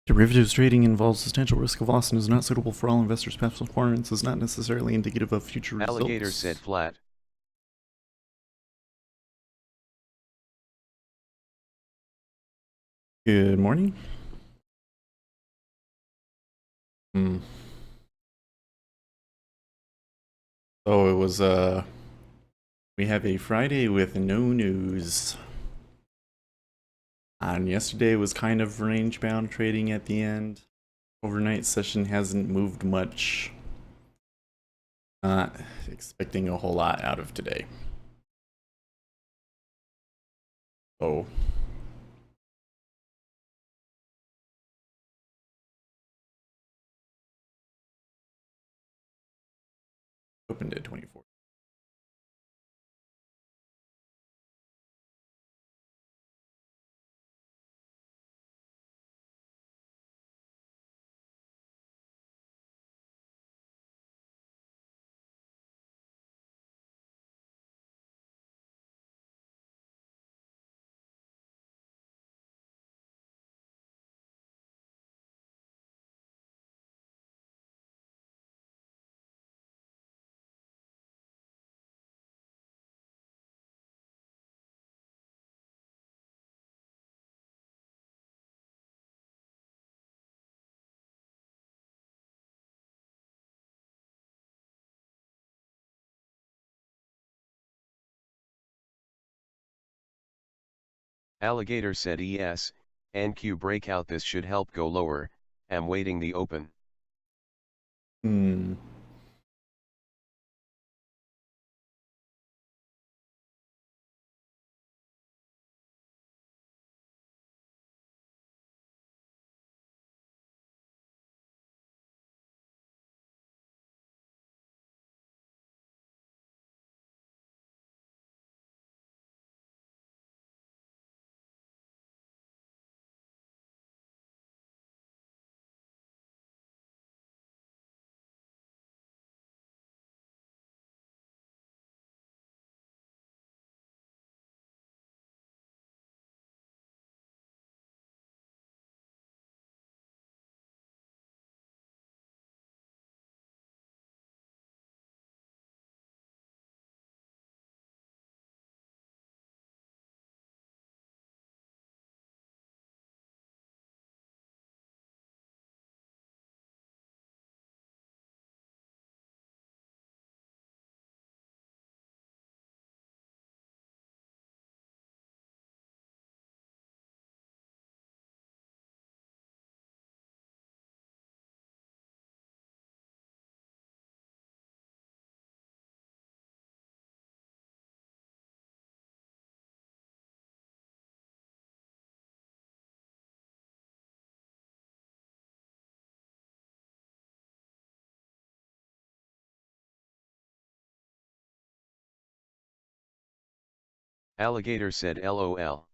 Derivatives trading involves substantial risk of loss and is not suitable for all investors. Past performance is not necessarily indicative of future Alligator said results. flat. Good morning. Hmm. So it was we have a Friday with no news. And yesterday was kind of range bound trading at the end. Overnight session hasn't moved much. Not expecting a whole lot out of today. Oh. Opened at 24. Alligator said yes, NQ breakout this should help go lower, am waiting the open. Hmm. Alligator said LOL.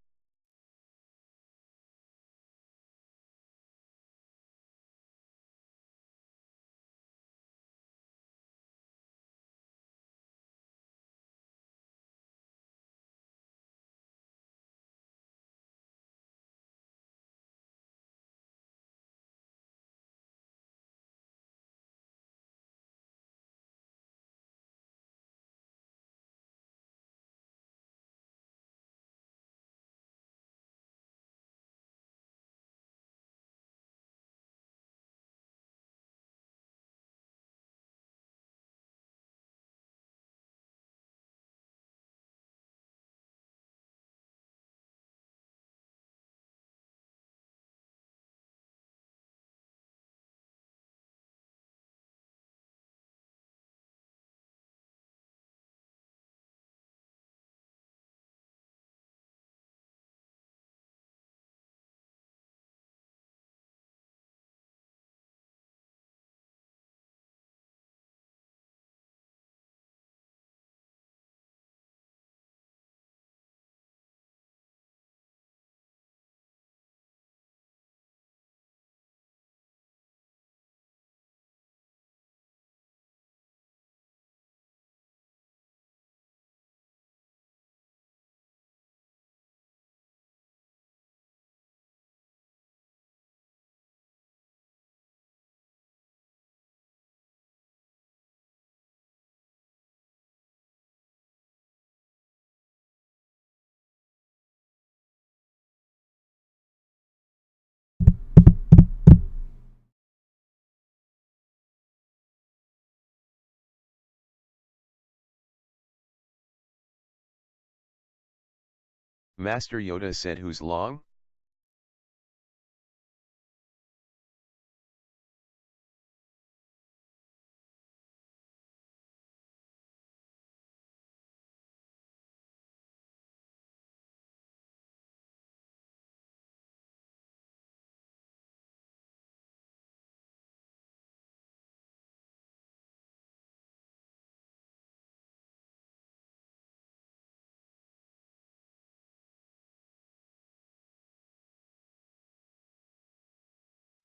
Master Yoda said, who's long?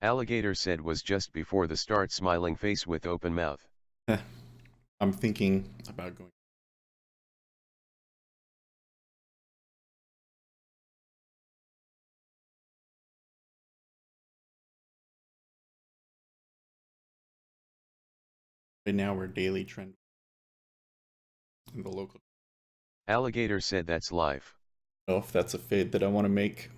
Alligator said, was just before the start, smiling face with open mouth. I'm thinking about going. Right now we're daily trend in the local. Alligator said, that's life. I don't know if that's a fade that I want to make.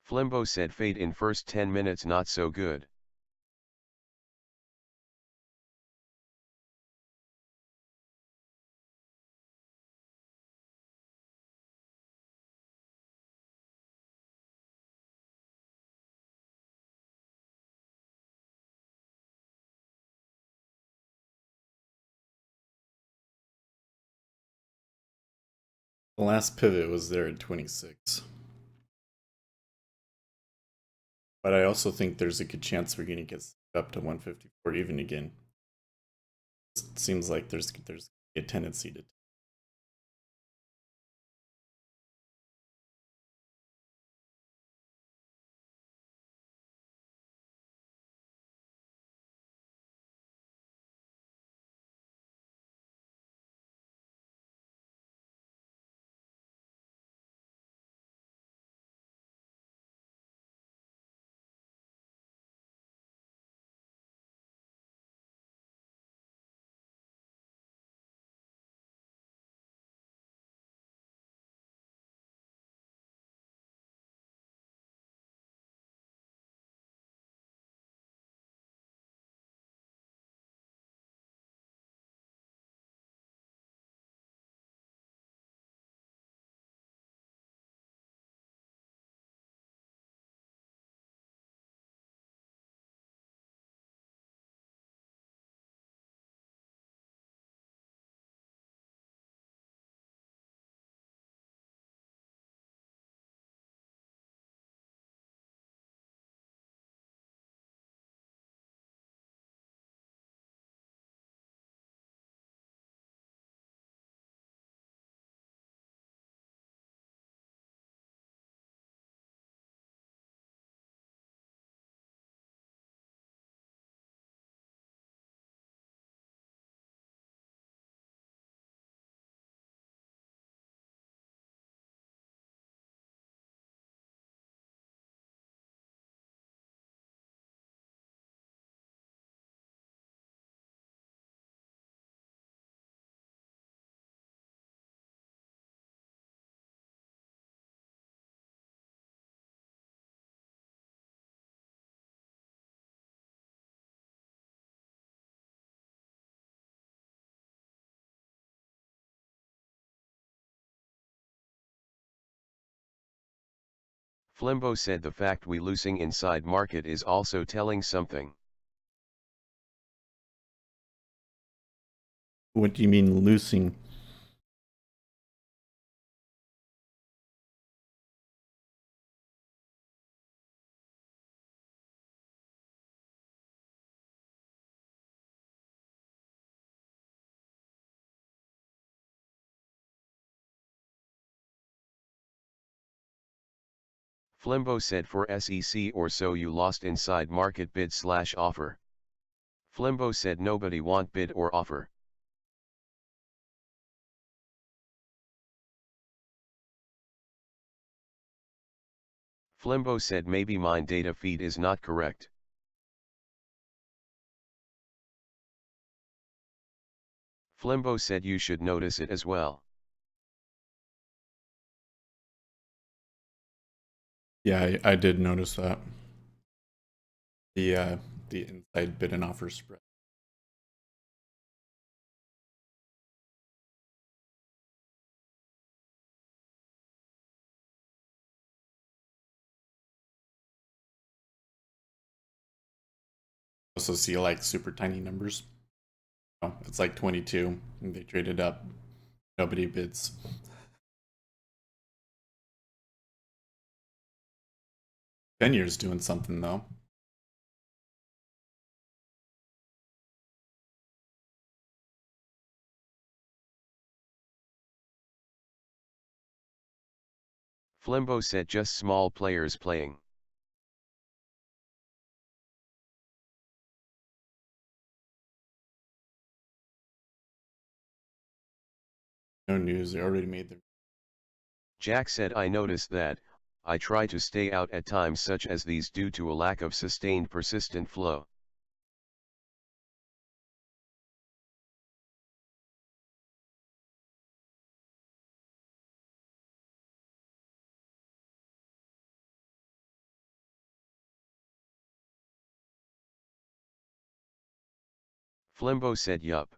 Flimbo said, fade in first 10 minutes not so good. The last pivot was there at 26. But I also think there's a good chance we're going to get up to 154 even again. It seems like there's a tendency to. Flimbo said, the fact we losing inside market is also telling something. What do you mean losing? Flimbo said, for SEC or so you lost inside market bid/offer. Flimbo said, nobody want bid or offer. Flimbo said, maybe mine data feed is not correct. Flimbo said, you should notice it as well. Yeah, I did notice that. The uh, the inside bid and offer spread. Also see like super tiny numbers. Oh, it's like 22. And they traded up. Nobody bids. 10 years doing something though. Flimbo said just small players playing. No news. They already made their. Jack said I noticed that, I try to stay out at times such as these due to a lack of sustained persistent flow. Flimbo said yup.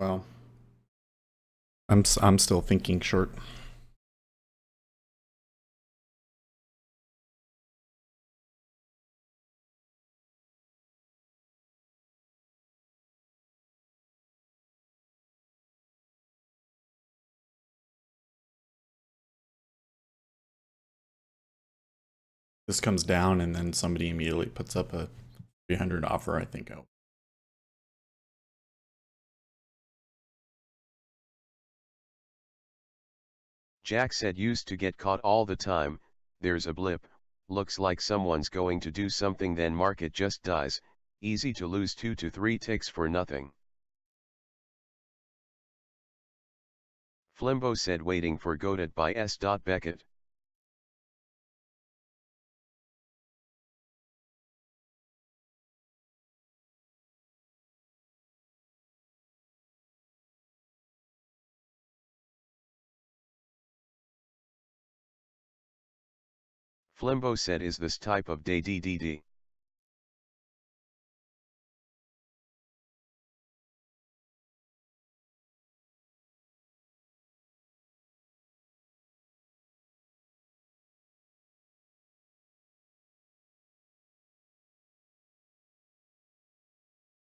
Well, I'm still thinking short. This comes down and then somebody immediately puts up a 300 offer. I think. Oh, Jack said used to get caught all the time, there's a blip, looks like someone's going to do something then market just dies, easy to lose 2 to 3 ticks for nothing. Flimbo said waiting for Goated by S. Beckett. Flimbo said is this type of day DDD.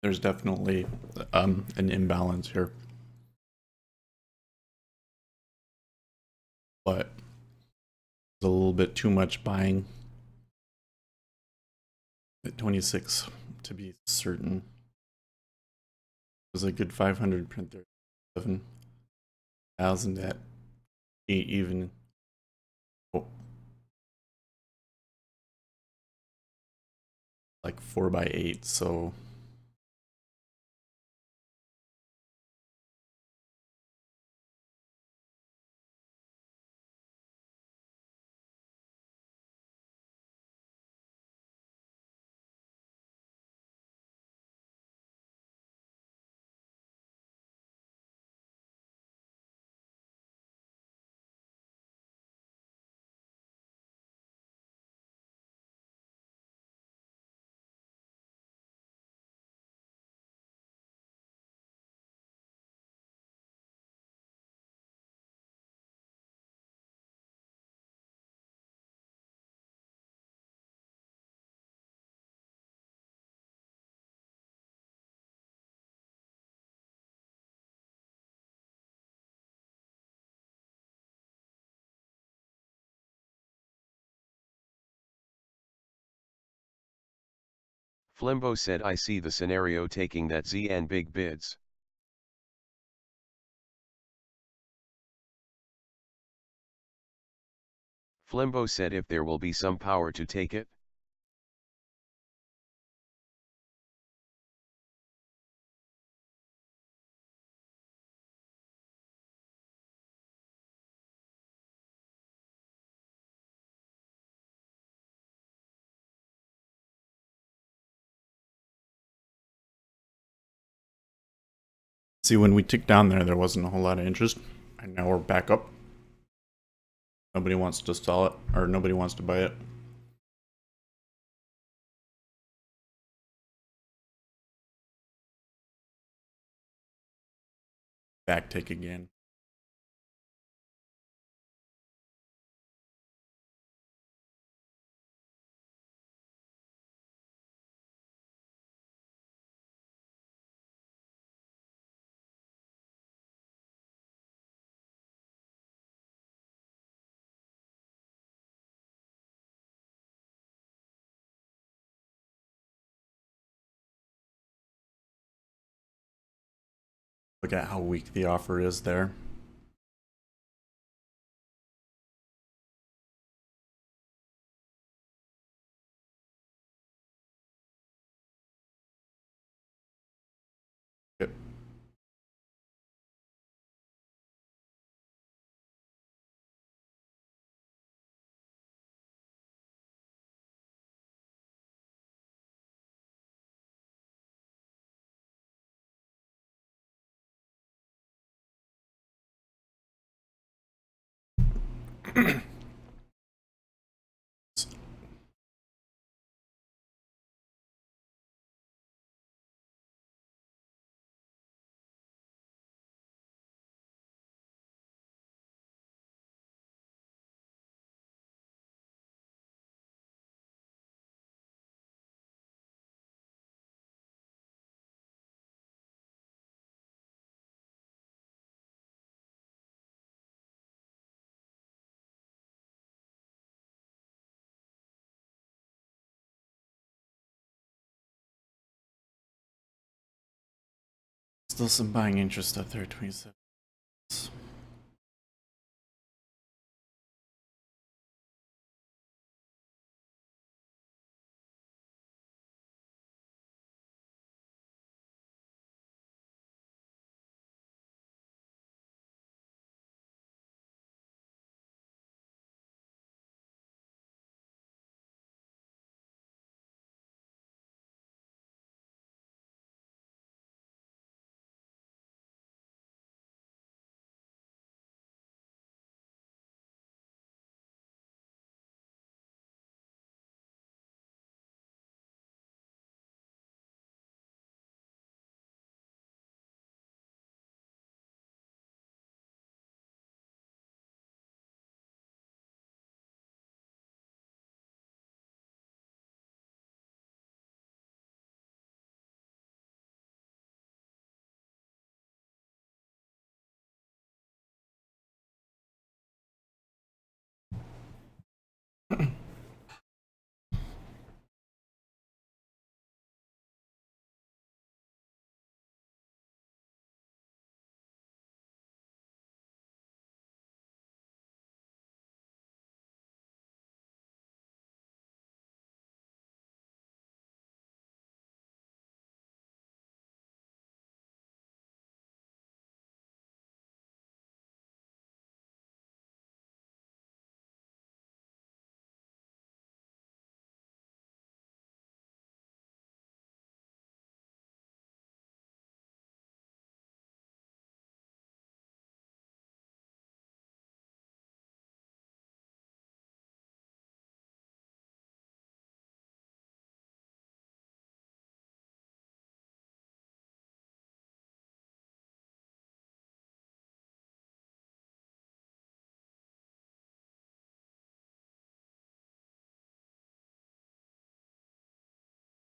there's definitely an imbalance here, but there's a little bit too much buying at 26 to be certain. There's a good 500 print there. 7,000 at 8 even. Oh, like 4 by 8. So Flimbo said I see the scenario taking that Z and big bids. Flimbo said if there will be some power to take it. See, when we ticked down there wasn't a whole lot of interest, and now we're back up. Nobody wants to sell it, or nobody wants to buy it. Back tick again. Look at how weak the offer is there. Yep. Still some buying interest up there, 27.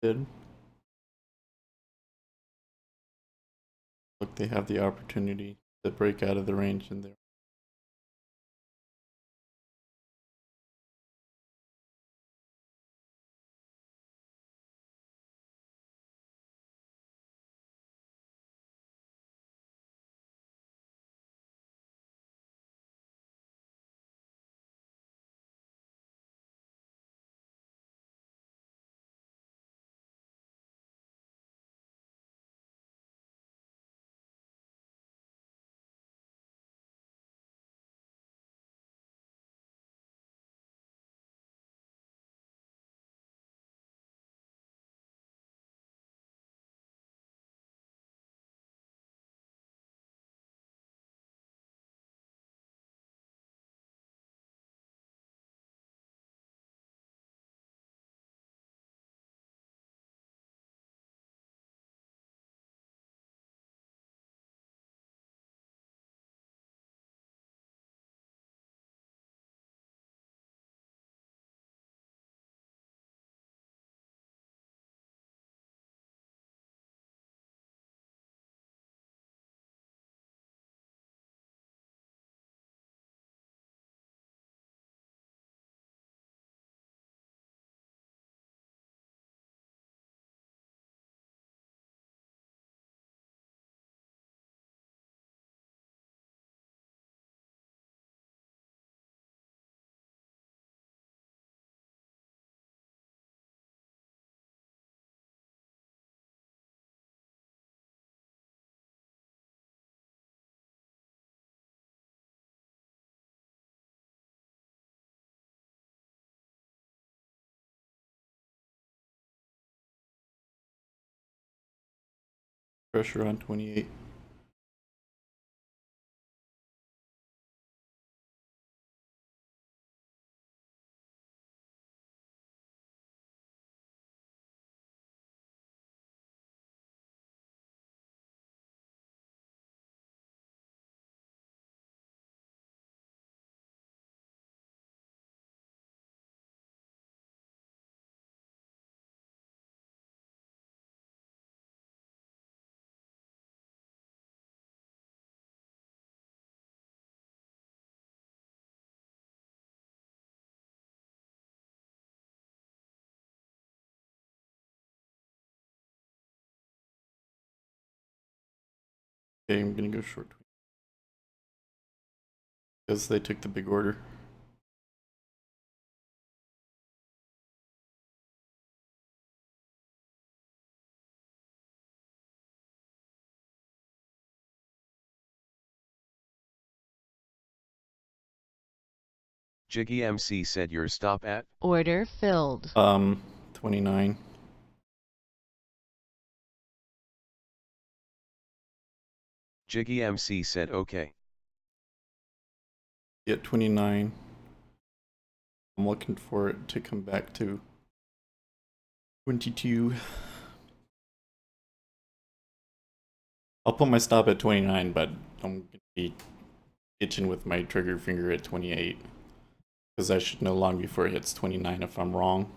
Did look, they have the opportunity to break out of the range in there. Pressure on 28. Okay, I'm gonna go short 20 because they took the big order. Jiggy MC said your stop at? Order filled. 29. Jiggy MC said okay. At 29. I'm looking for it to come back to 22. I'll put my stop at 29, but I'm gonna be itching with my trigger finger at 28. Because I should know long before it hits 29 if I'm wrong.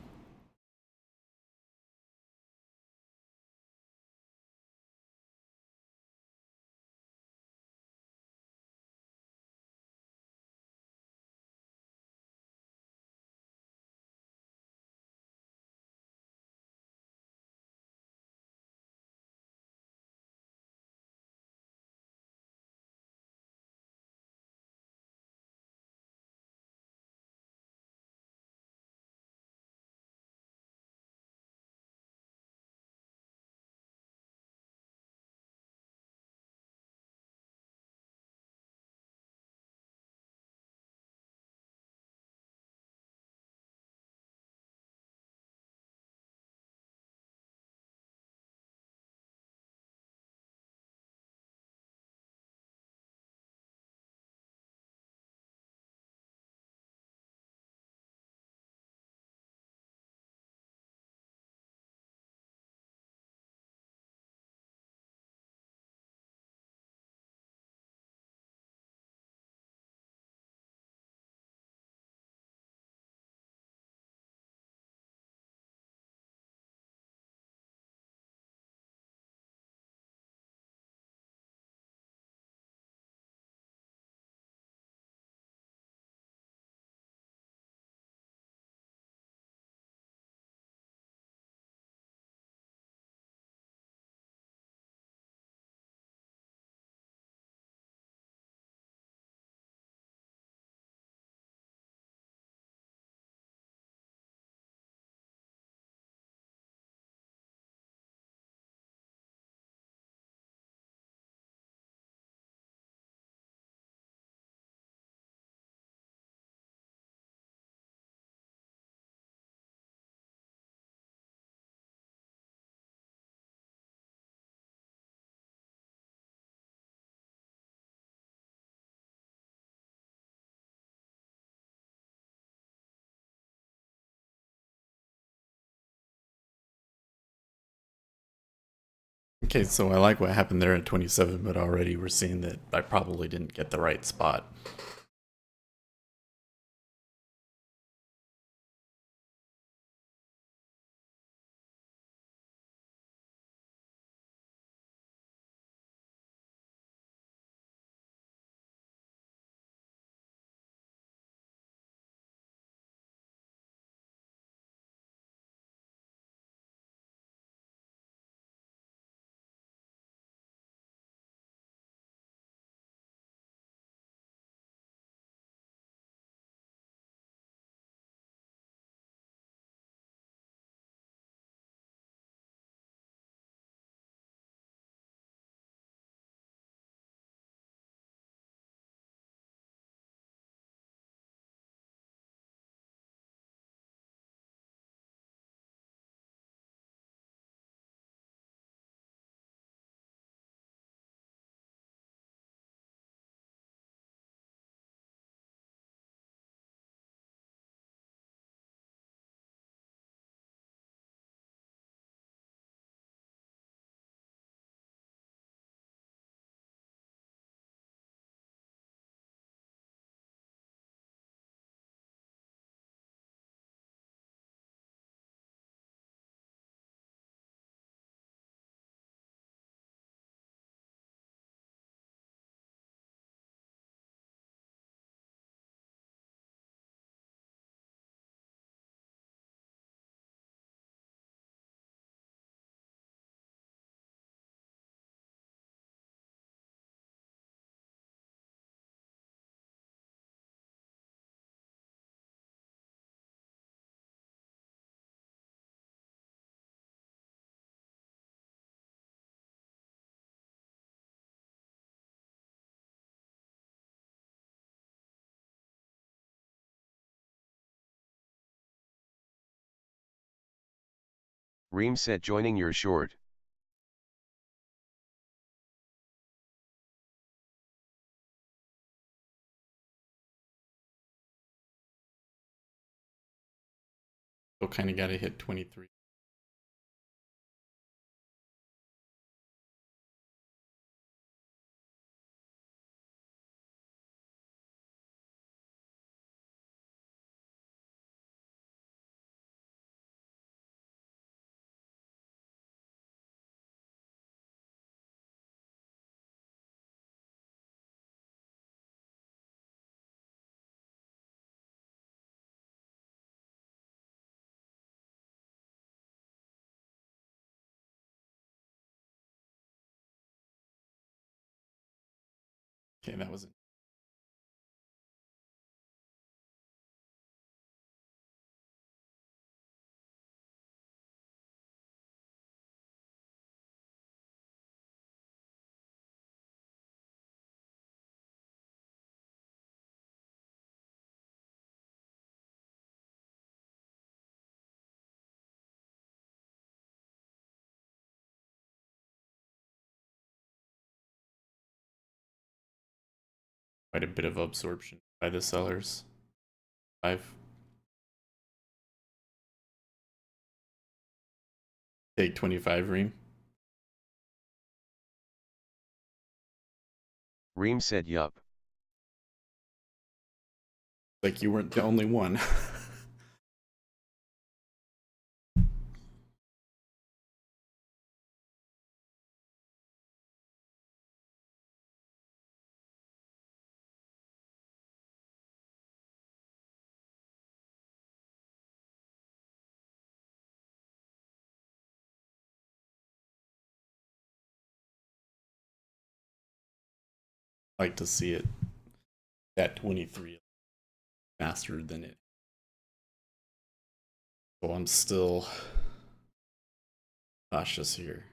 Okay, so I like what happened there at 27, but already we're seeing that I probably didn't get the right spot. Reem said joining your short. Still kind of got to hit 23. Okay, that was it. Quite a bit of absorption by the sellers. 5. Take 25, Reem. Reem said yup. Like you weren't the only one. Like to see it at 23 faster than it. So I'm still cautious here.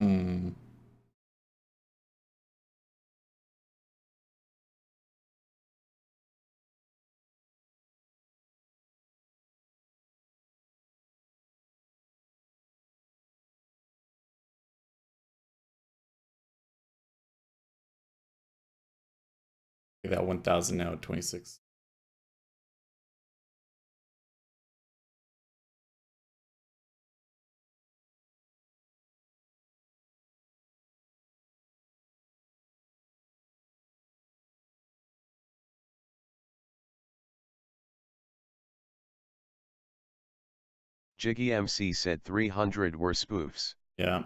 Hmm. That 1,000 now at 26. Jiggy MC said 300 were spoofs. Yeah.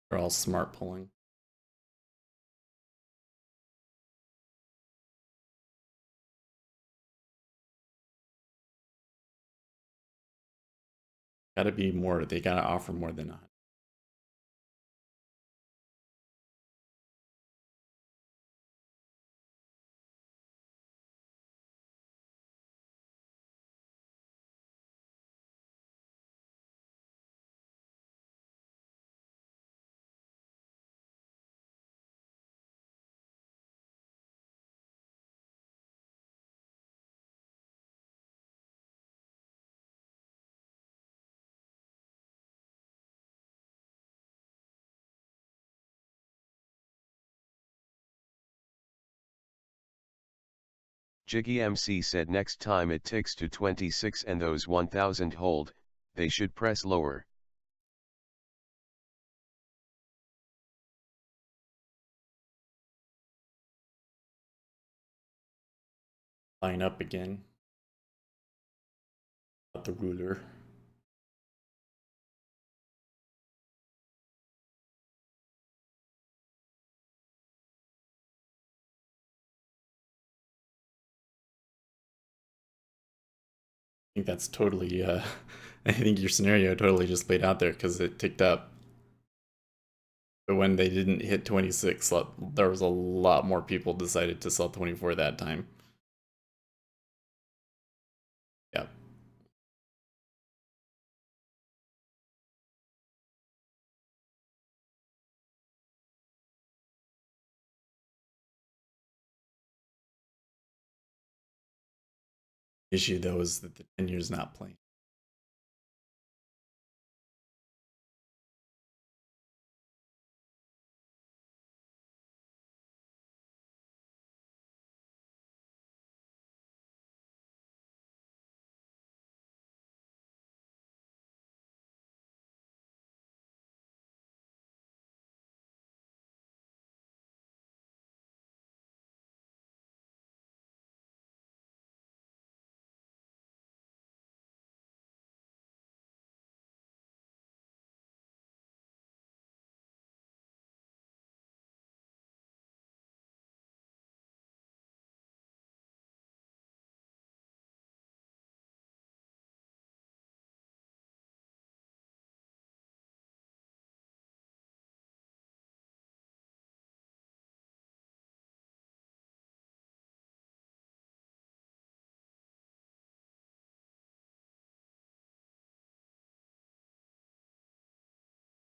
They're all smart pulling. Gotta be more. They gotta offer more than that. Jiggy MC said next time it ticks to 26 and those 1000 hold, they should press lower. Line up again. Got the ruler. I think that's totally, I think your scenario totally just laid out there because it ticked up. But when they didn't hit 26, there was a lot more people decided to sell 24 that time. Yeah. Issue though is that the 10 year's not playing.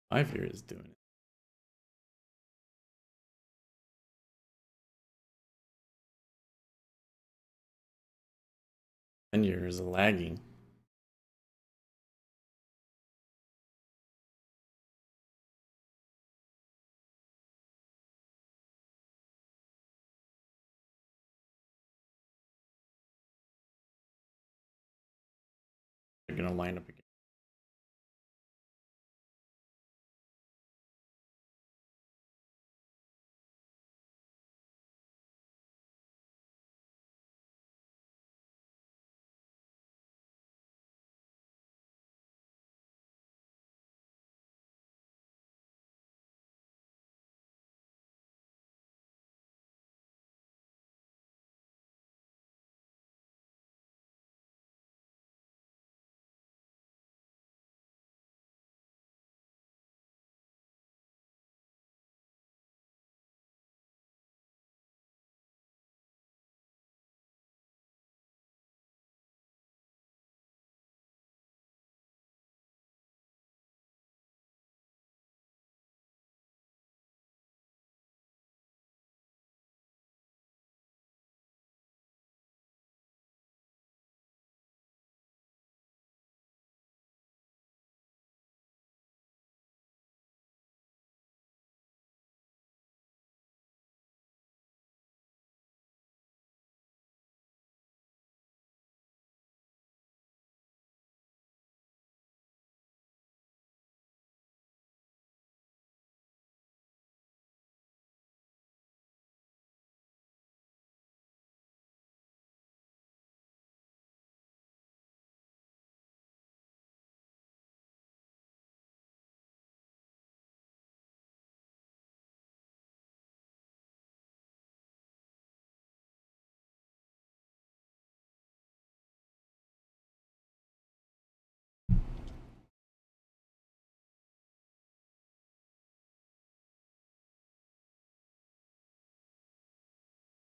Five year is doing it. 10 year is lagging. They're gonna line up again.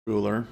Ruler.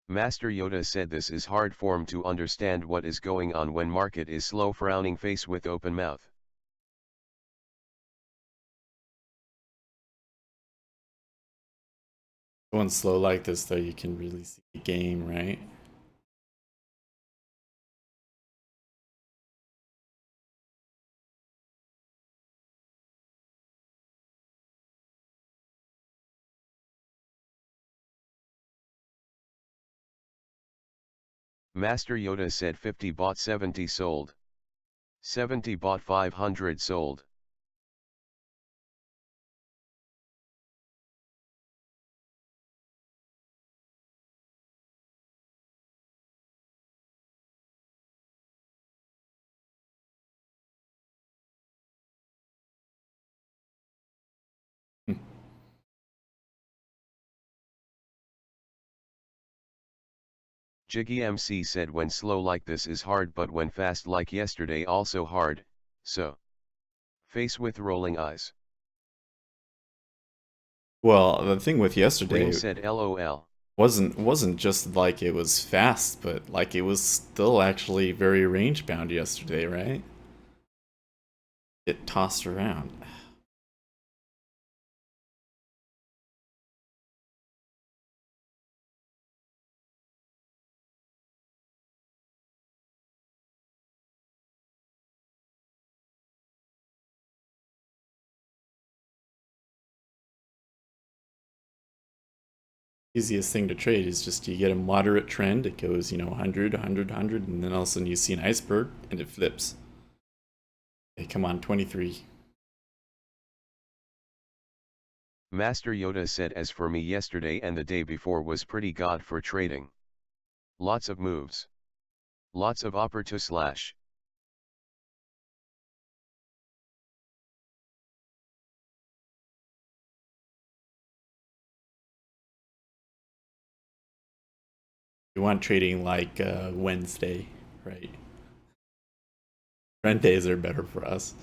Master Yoda said this is hard form to understand what is going on when market is slow, frowning face with open mouth. Going slow like this, though, you can really see the game, right? Master Yoda said 50 bought 70 sold. 70 bought 500 sold. Hmm. Jiggy MC said when slow like this is hard, but when fast like yesterday also hard, so. Face with rolling eyes. Well, the thing with Reem yesterday said LOL. wasn't just like it was fast, but like it was still actually very range bound yesterday, right? It tossed around. Easiest thing to trade is just you get a moderate trend. It goes, 100, 100, 100, and then all of a sudden you see an iceberg and it flips. Hey, come on, 23. Master Yoda said as for me yesterday and the day before was pretty god for trading. Lots of moves. Lots of upper to slash. You want trading like Wednesday, right? Trend days are better for us.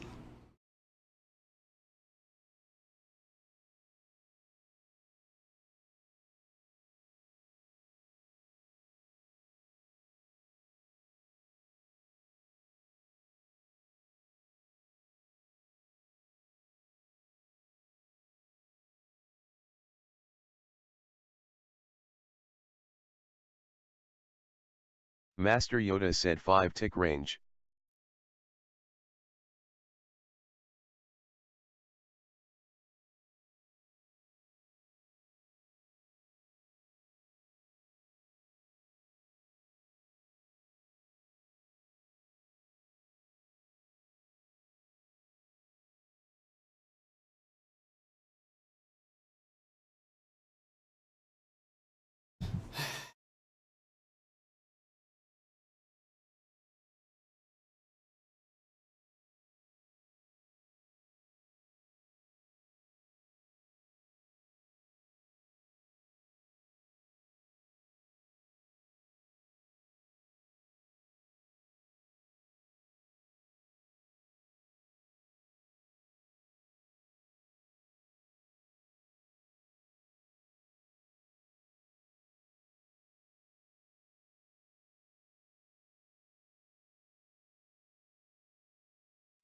Master Yoda said 5 tick range.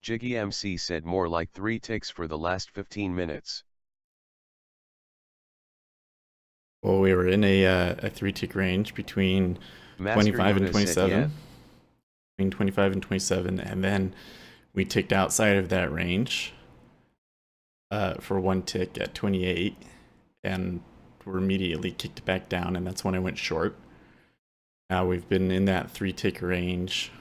Jiggy MC said more like 3 ticks for the last 15 minutes. Well, we were in a three tick range between Master 25 and Yoda said yeah. 27. Between 25 and 27, and then we ticked outside of that range for one tick at 28, and were immediately kicked back down, and that's when I went short. Now we've been in that three tick range.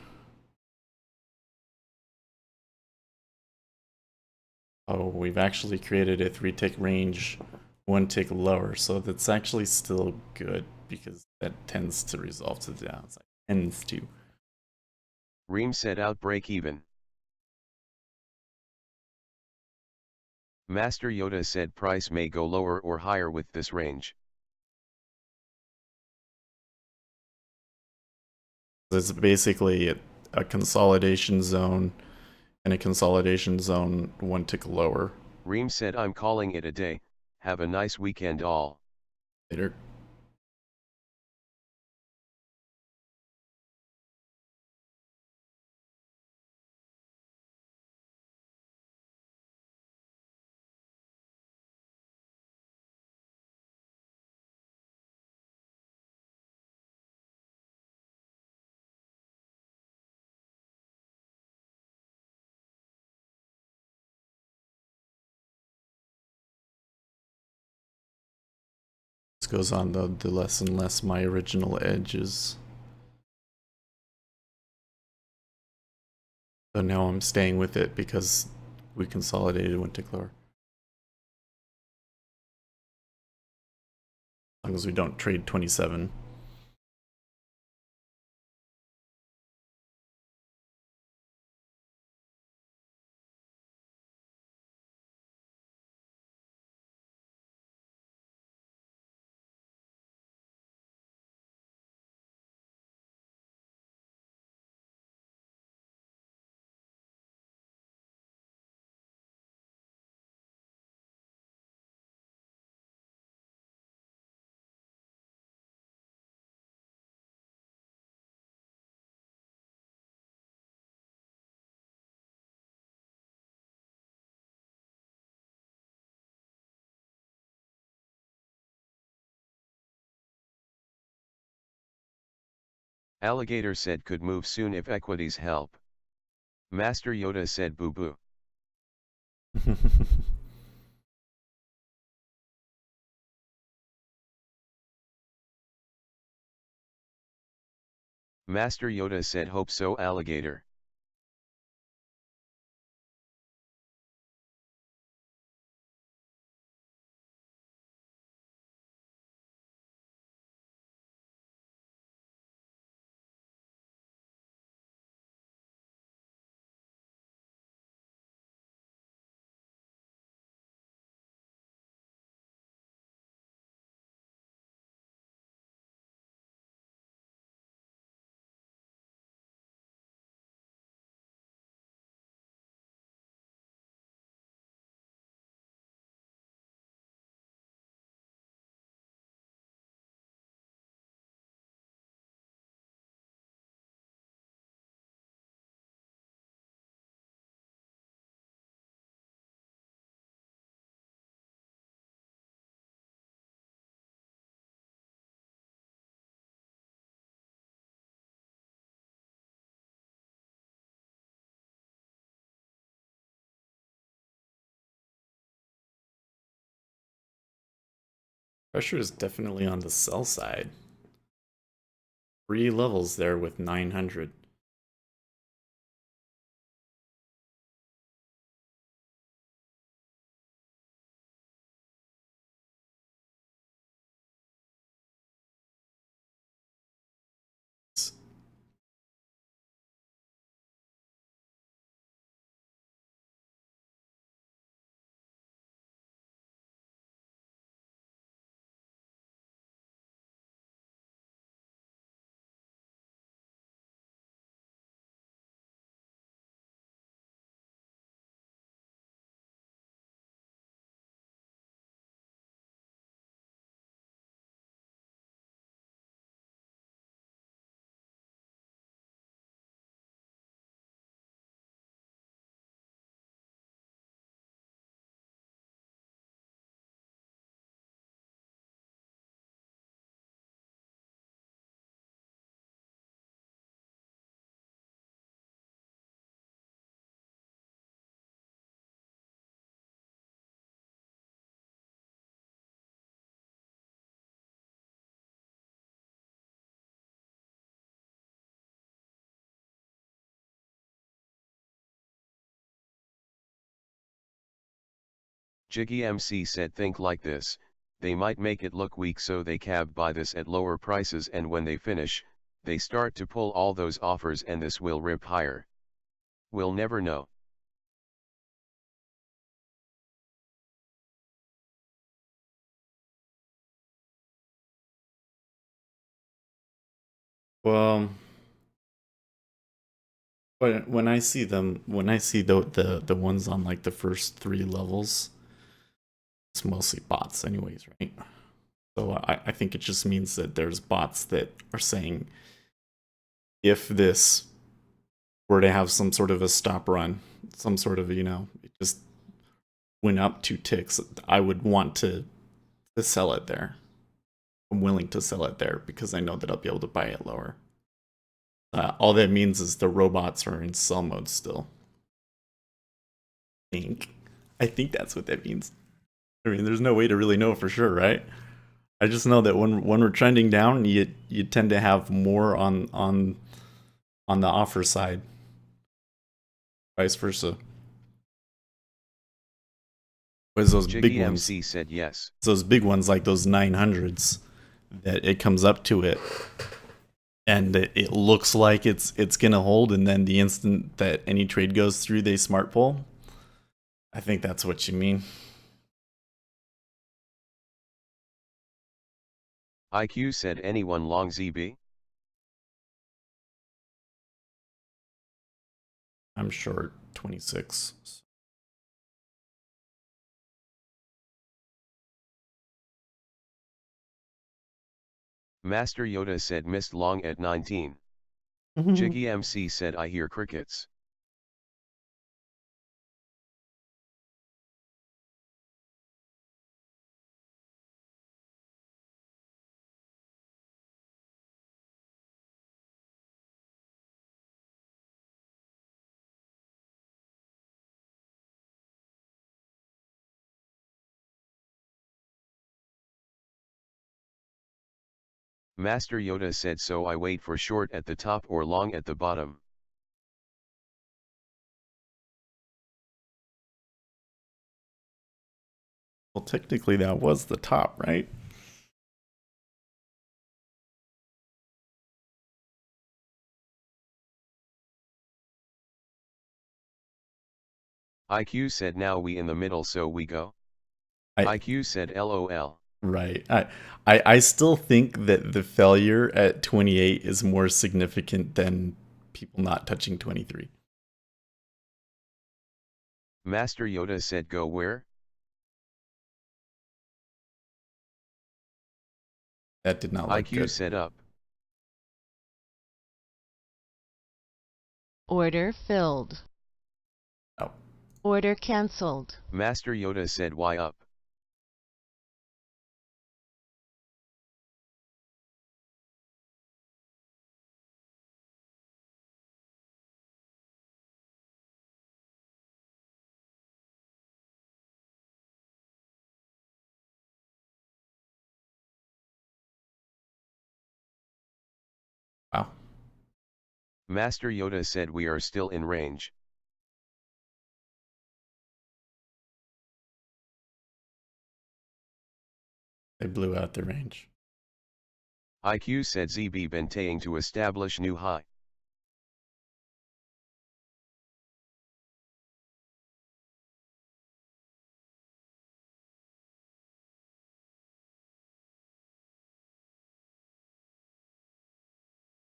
Oh, we've actually created a three tick range one tick lower, so that's actually still good because that tends to resolve to the downside. Tends to. Reem said outbreak even. Master Yoda said price may go lower or higher with this range. It's basically a consolidation zone and a consolidation zone one tick lower. Reem said I'm calling it a day, have a nice weekend all. Later. goes on, the less and less my original edge is. So now I'm staying with it because we consolidated one tick lower. As long as we don't trade 27. Alligator said could move soon if equities help. Master Yoda said boo boo. Master Yoda said hope so alligator. Pressure is definitely on the sell side. 3 levels there with 900. Jiggy MC said think like this, they might make it look weak so they cab buy this at lower prices and when they finish, they start to pull all those offers and this will rip higher. We'll never know. Well, but when I see them, when I see the ones on like the first 3 levels, it's mostly bots, anyways, right? So I think it just means that there's bots that are saying if this were to have some sort of a stop run, some sort of, it just went up 2 ticks, I would want to sell it there. I'm willing to sell it there because I know that I'll be able to buy it lower. All that means is the robots are in sell mode still. I think that's what that means. I mean, there's no way to really know for sure, right? I just know that when we're trending down, you tend to have more on the offer side, vice versa. Whereas Jiggy MC said yes. those big ones like those 900s, that it comes up to it and it looks like it's gonna hold, and then the instant that any trade goes through, they smart pull. I think that's what you mean. IQ said anyone long ZB? I'm short 26. Master Yoda said missed long at 19. Jiggy MC said I hear crickets. Master Yoda said so I wait for short at the top or long at the bottom. Well, technically that was the top, right? IQ said now we in the middle so we go. I IQ said LOL. Right. I still think that the failure at 28 is more significant than people not touching 23. Master Yoda said go where? That did not look IQ good. said up. Order filled. Oh. Order cancelled. Master Yoda said why up? Wow. Master Yoda said we are still in range. They blew out the range. IQ said ZB Bentaying to establish new high.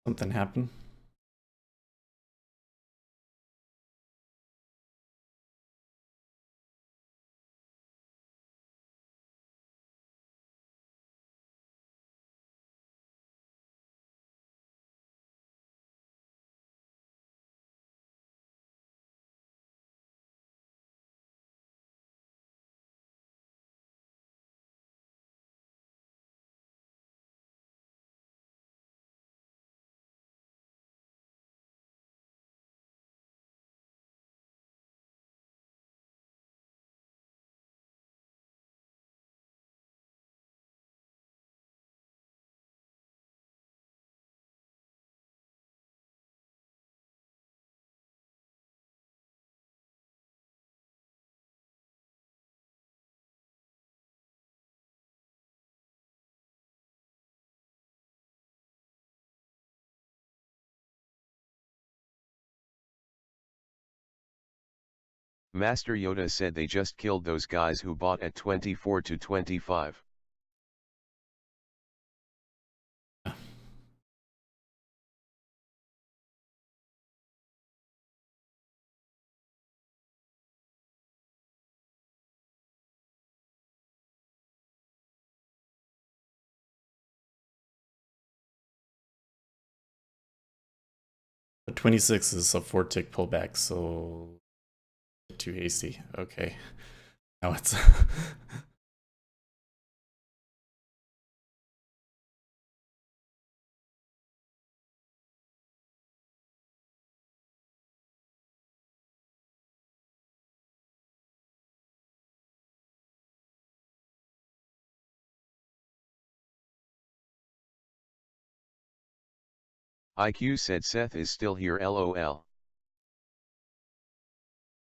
Something happened. Master Yoda said they just killed those guys who bought at 24 to 25. But 26 is a 4 tick pullback, so too hasty. Okay. Now it's IQ said Seth is still here lol.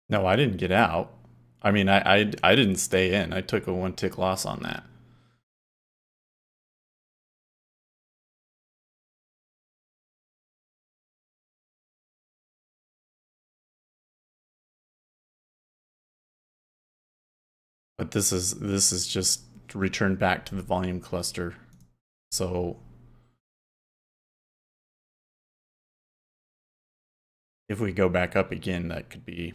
No, I didn't get out. I mean, I didn't stay in. I took a 1 tick loss on that. But this is just return back to the volume cluster. So if we go back up again, that could be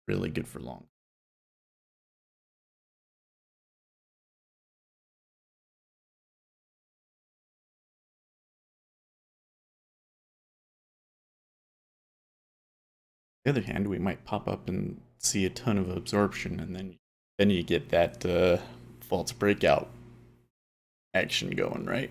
really good for long. On the other hand, we might pop up and see a ton of absorption, and then you get that false breakout action going, right?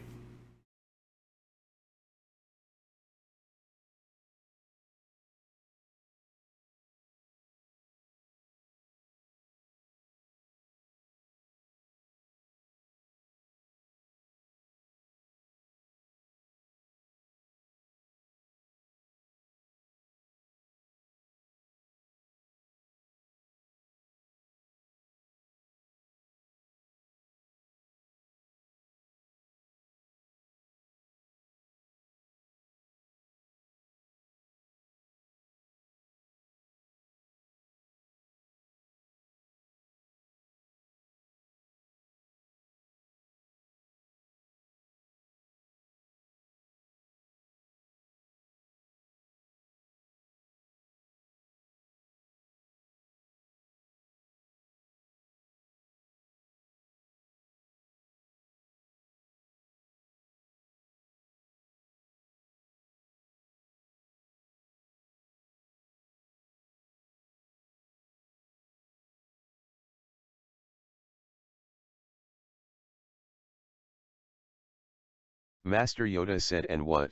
Master Yoda said, and what?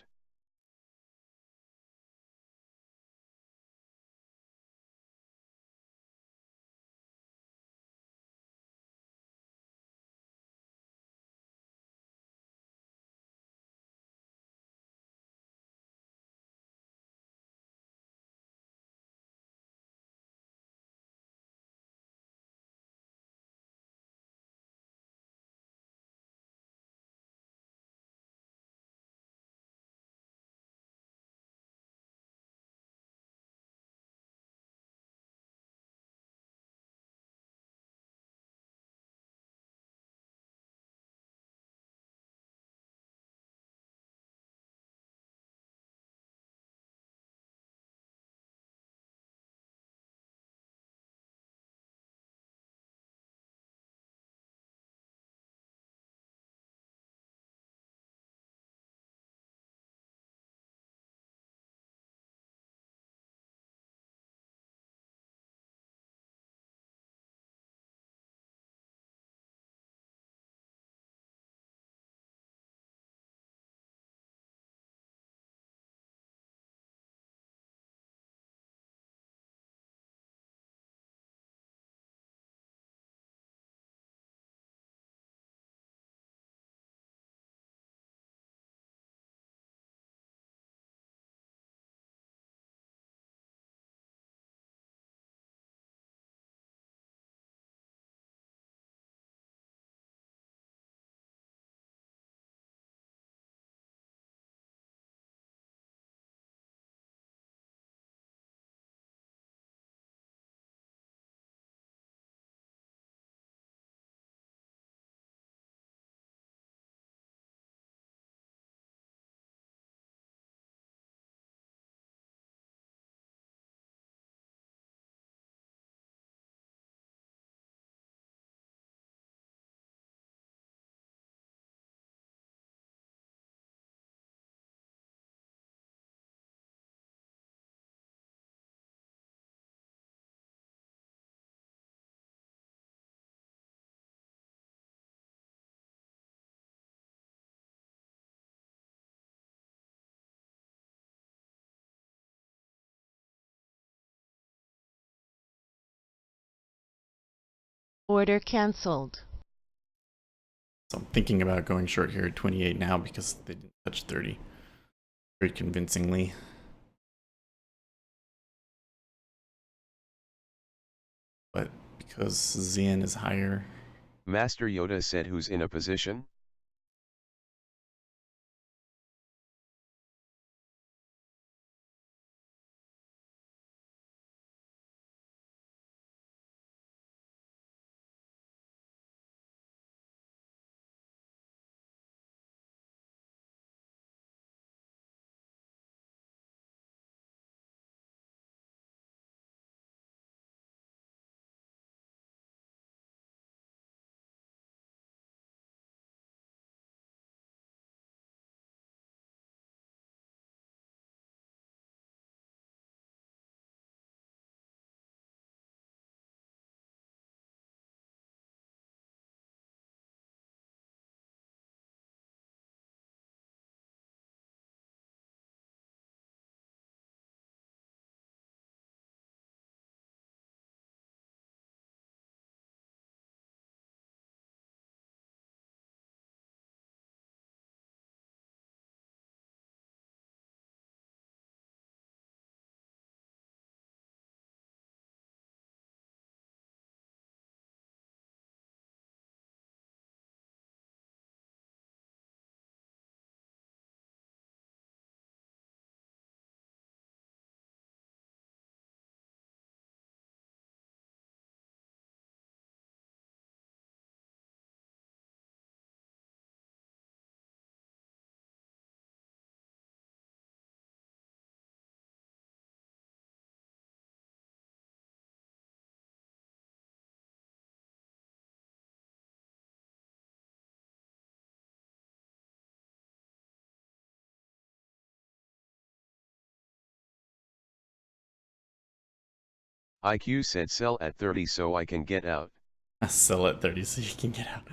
Order cancelled. So I'm thinking about going short here at 28 now because they didn't touch 30 very convincingly. But because ZN is higher, Master Yoda said who's in a position? IQ said sell at 30 so I can get out. sell at 30 so you can get out.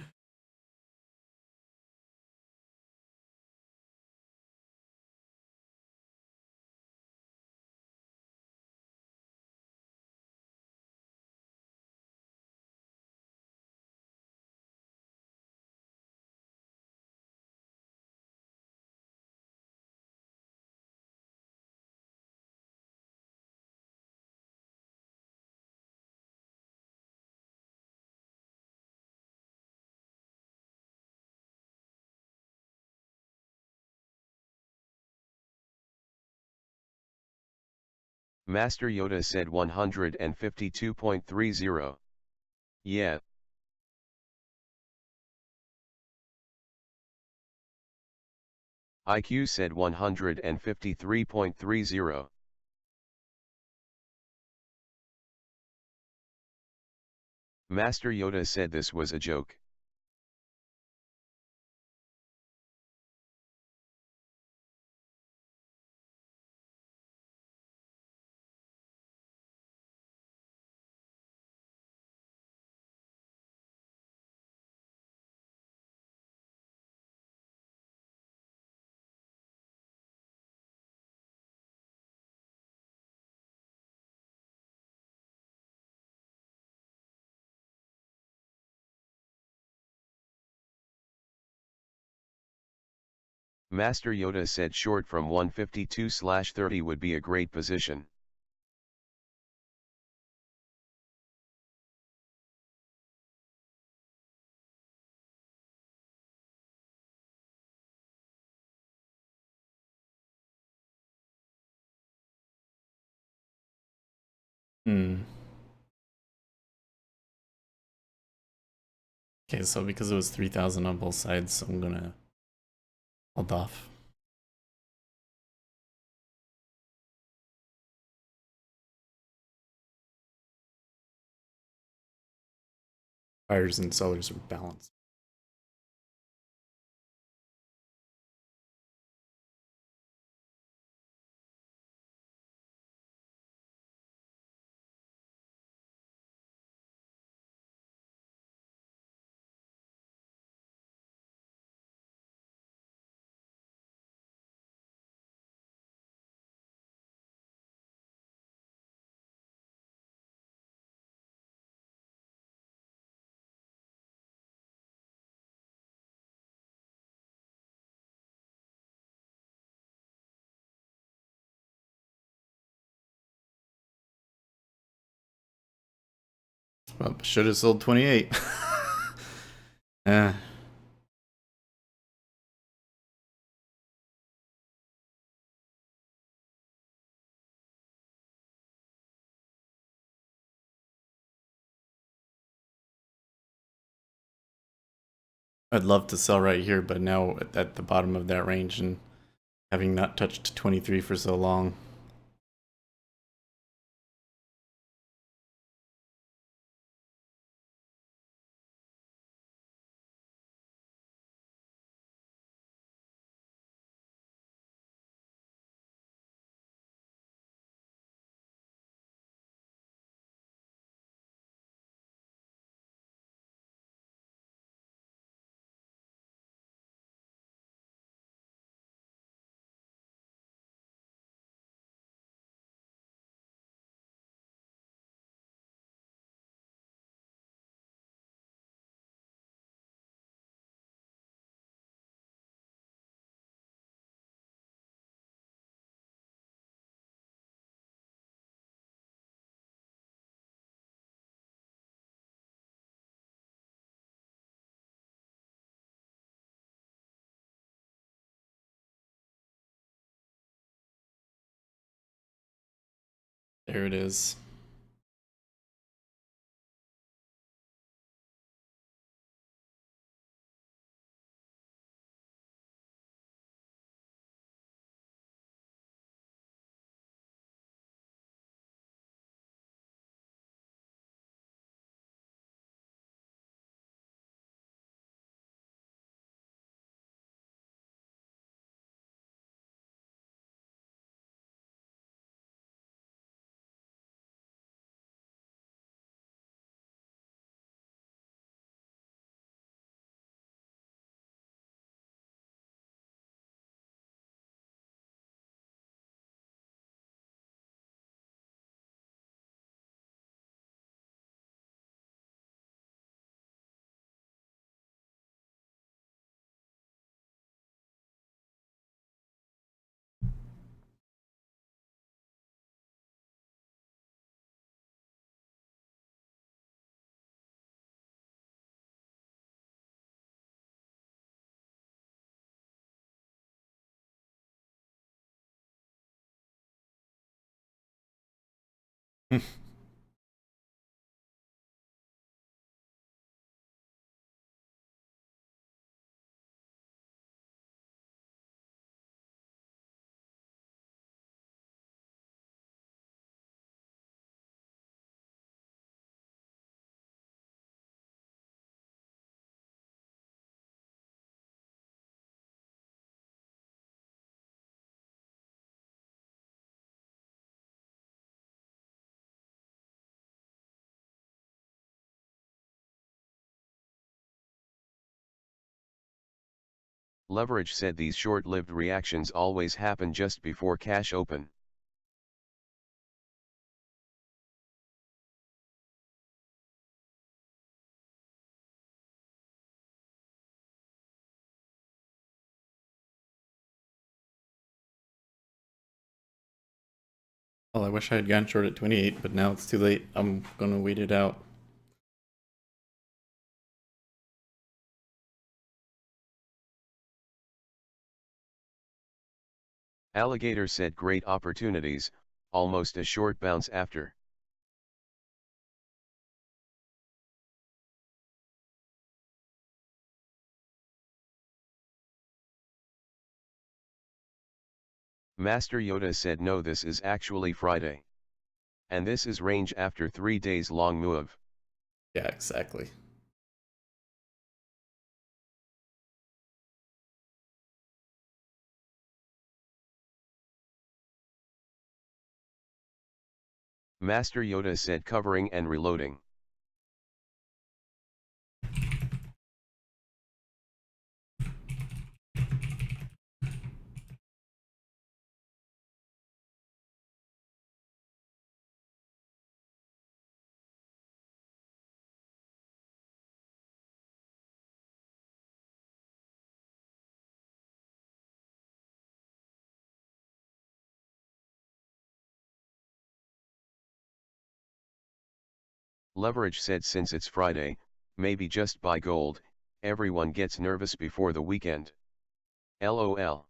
Master Yoda said 152.30. Yeah. IQ said 153.30. Master Yoda said this was a joke. Master Yoda said short from 152/30 would be a great position. Hmm. Okay, so because it was 3,000 on both sides, I'm gonna hold off. Buyers and sellers are balanced. Well, should have sold 28. Eh. I'd love to sell right here, but now at the bottom of that range and having not touched 23 for so long. There it is. Leverage said these short-lived reactions always happen just before cash open. Well, I wish I had gone short at 28, but now it's too late. I'm gonna wait it out. Alligator said great opportunities, almost a short bounce after. Master Yoda said no, this is actually Friday. And this is range after 3 days long move. Yeah, exactly. Master Yoda said covering and reloading. Leverage said since it's Friday, maybe just buy gold, everyone gets nervous before the weekend. LOL.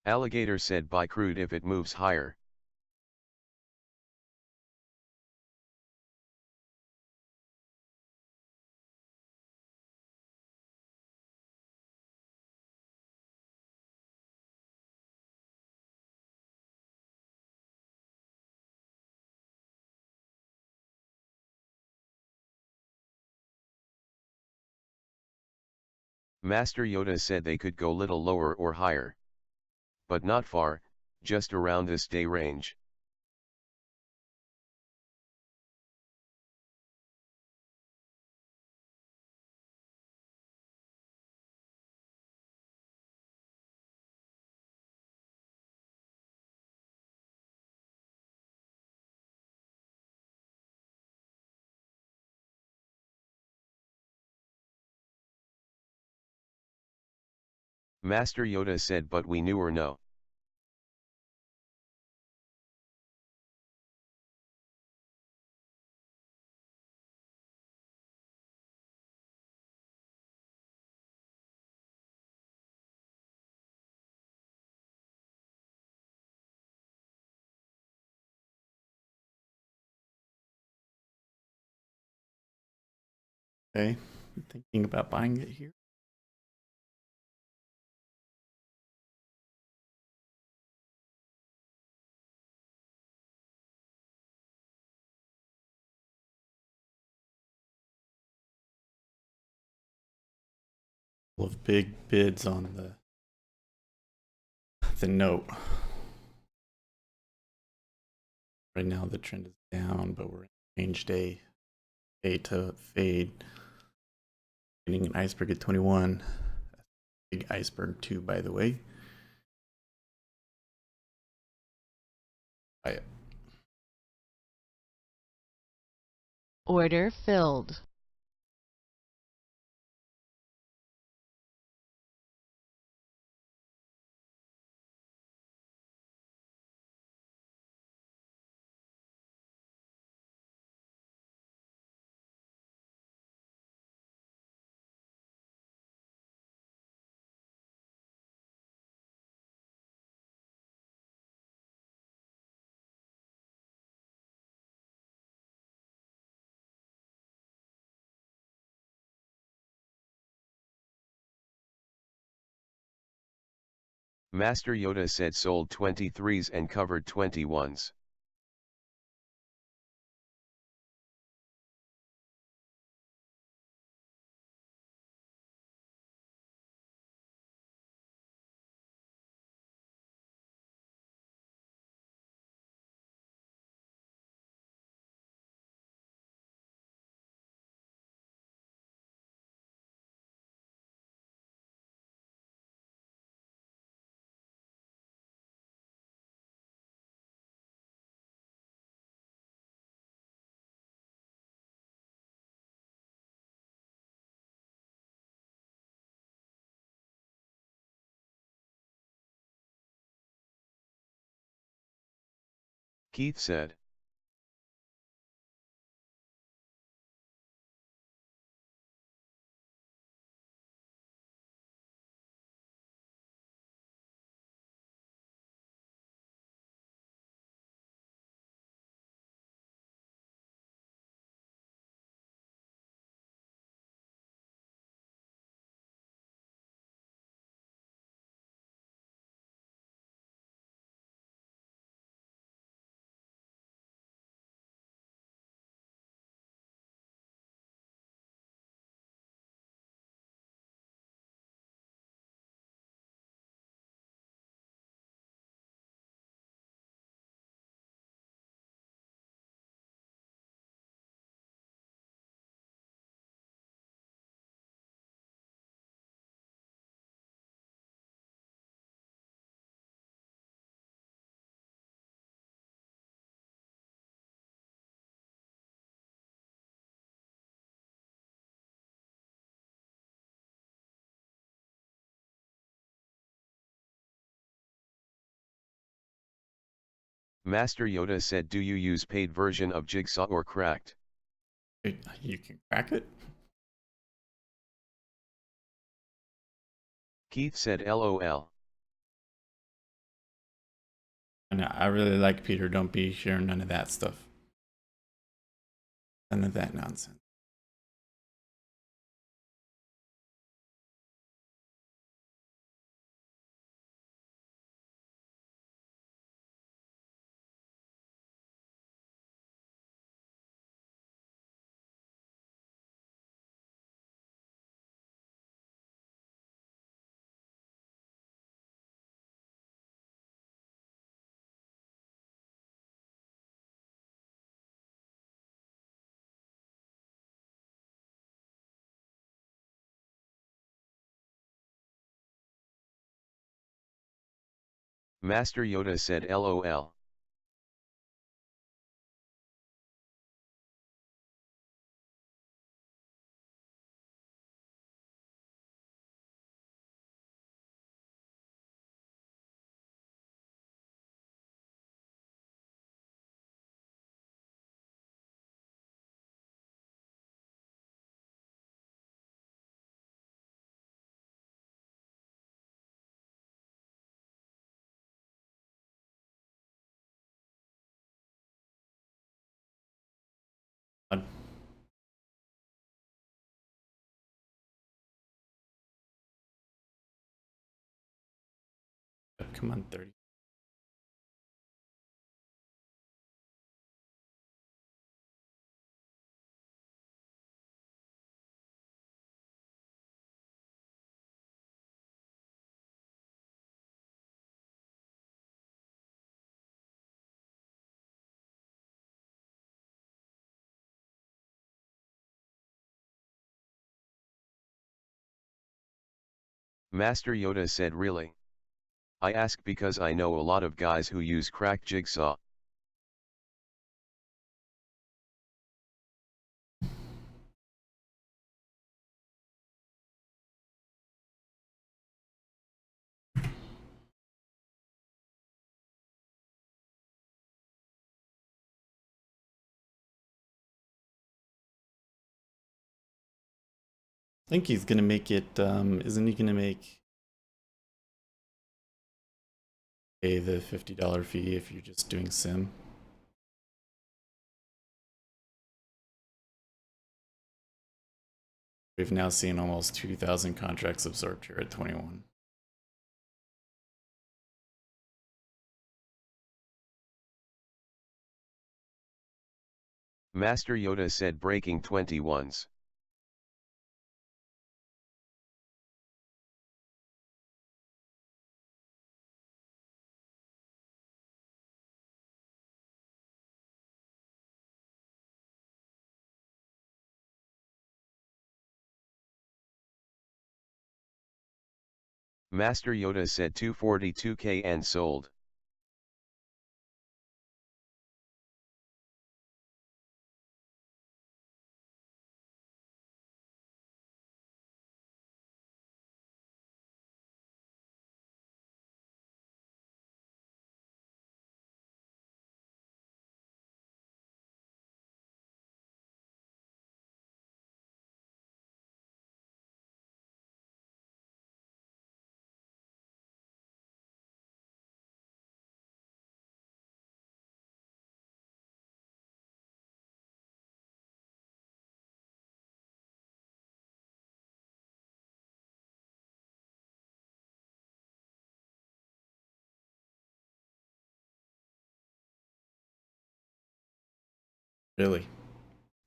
Alligator said buy crude if it moves higher. Master Yoda said they could go little lower or higher. But not far, just around this day range. Master Yoda said but we knew or no. Okay, I'm thinking about buying it here. Of big bids on the note. Right now the trend is down, but we're in range day to fade. Getting an iceberg at 21. Big iceberg too, by the way. Buy it. Order filled. Master Yoda said sold 23s and covered 21s. Keith said. Master Yoda said, do you use paid version of Jigsaw or cracked? You can crack it? Keith said LOL. And I really like Peter. Don't be sharing none of that stuff. None of that nonsense. Master Yoda said LOL. Come on, 30. Master Yoda said, really? I ask because I know a lot of guys who use cracked Jigsaw. I think he's gonna make it. Isn't he gonna make pay the $50 fee if you're just doing sim? We've now seen almost 2,000 contracts absorbed here at 21. Master Yoda said, breaking 21s. Master Yoda said 242k and sold. Really?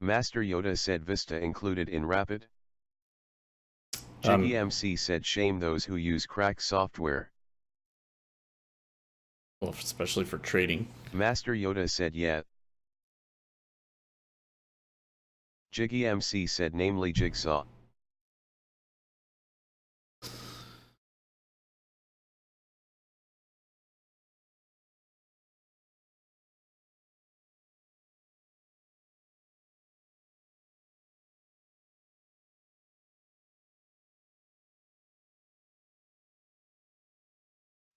Master Yoda said Vista included in Rapid. Um, Jiggy MC said shame those who use crack software. well, especially for trading. Master Yoda said yeah. Jiggy MC said namely Jigsaw.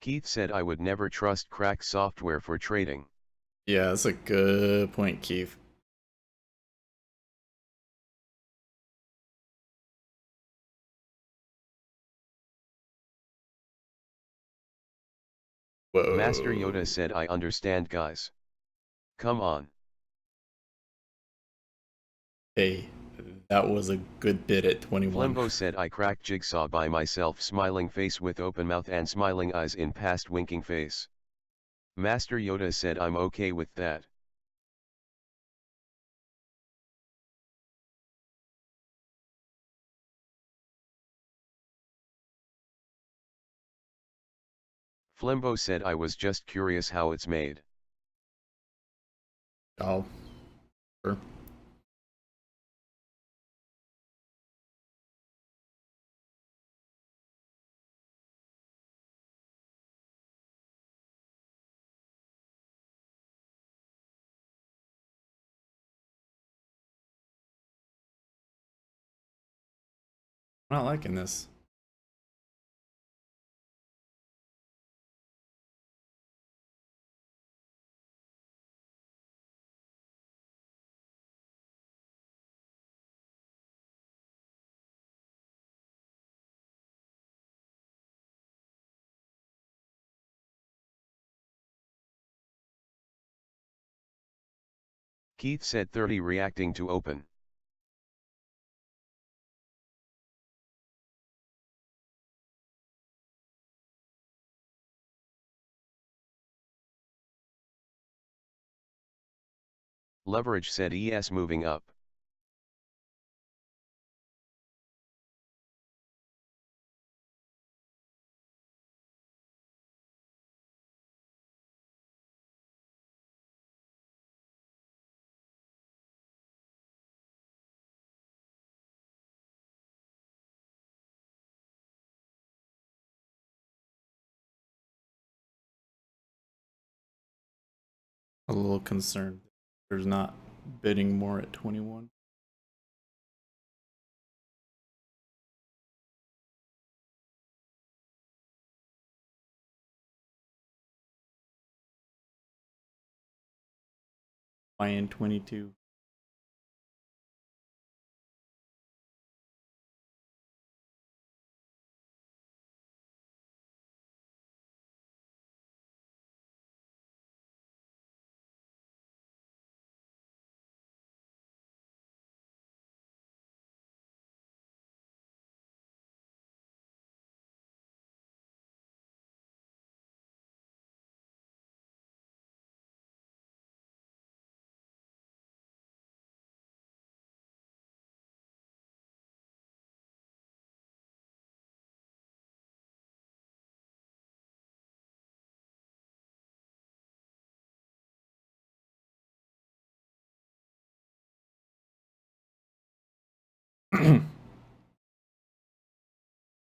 Keith said I would never trust crack software for trading. Yeah, that's a good point, Keith. Master Yoda Whoa. said, I understand, guys. Come on. Hey, that was a good bit at 21. Flimbo said, I cracked Jigsaw by myself, smiling face with open mouth and smiling eyes in past winking face. Master Yoda said, I'm okay with that. Flimbo said, I was just curious how it's made. Oh, sure. I'm not liking this. Keith said 30 reacting to open. Leverage said ES moving up. A little concerned. There's not bidding more at 21. Why in 22?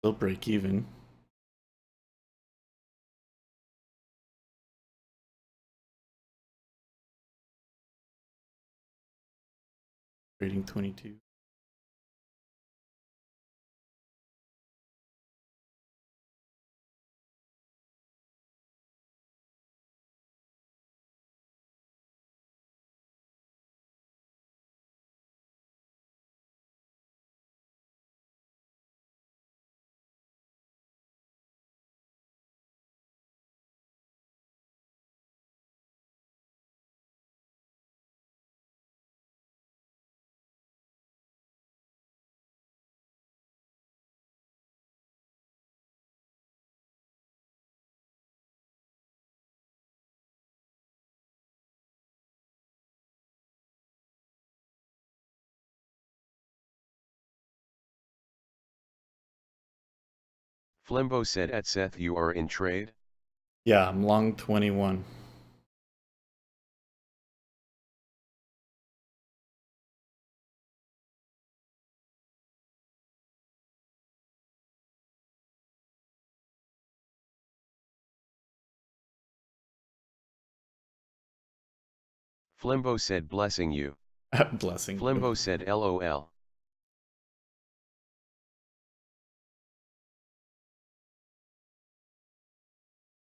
They'll break even. Trading 22. Flimbo said, at Seth, you are in trade? Yeah, I'm long 21. Flimbo said, blessing you. Blessing you. Flimbo said, LOL.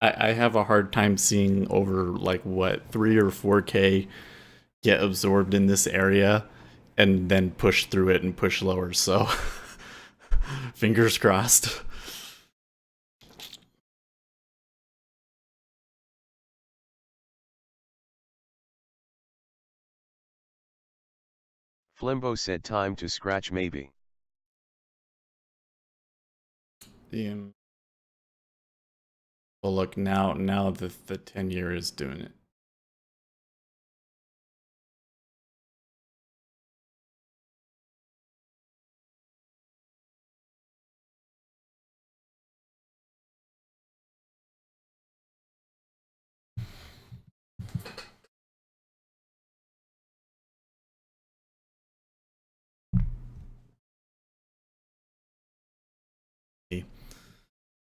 I have a hard time seeing over like what 3 or 4K get absorbed in this area and then push through it and push lower. So fingers crossed. Flimbo said time to scratch maybe. Yeah. Well, look now the 10-year is doing it.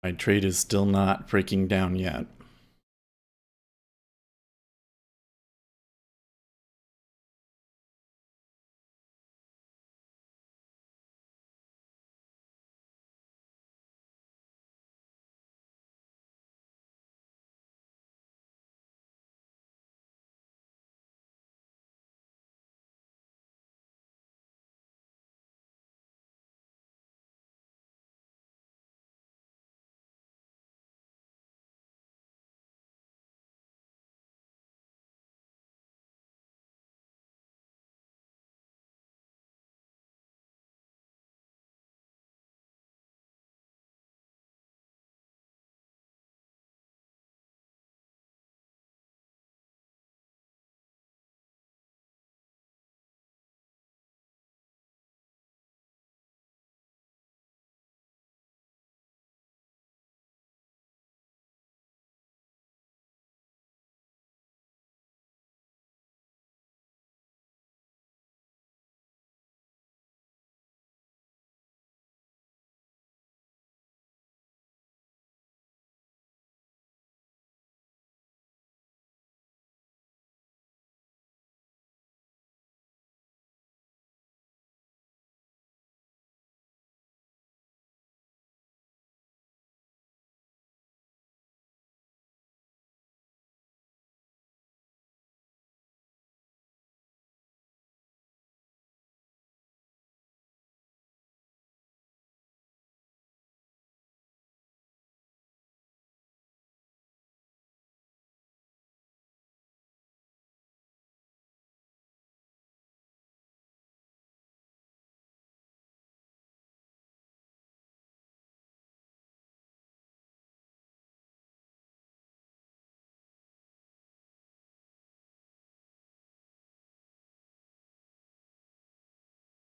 My trade is still not breaking down yet.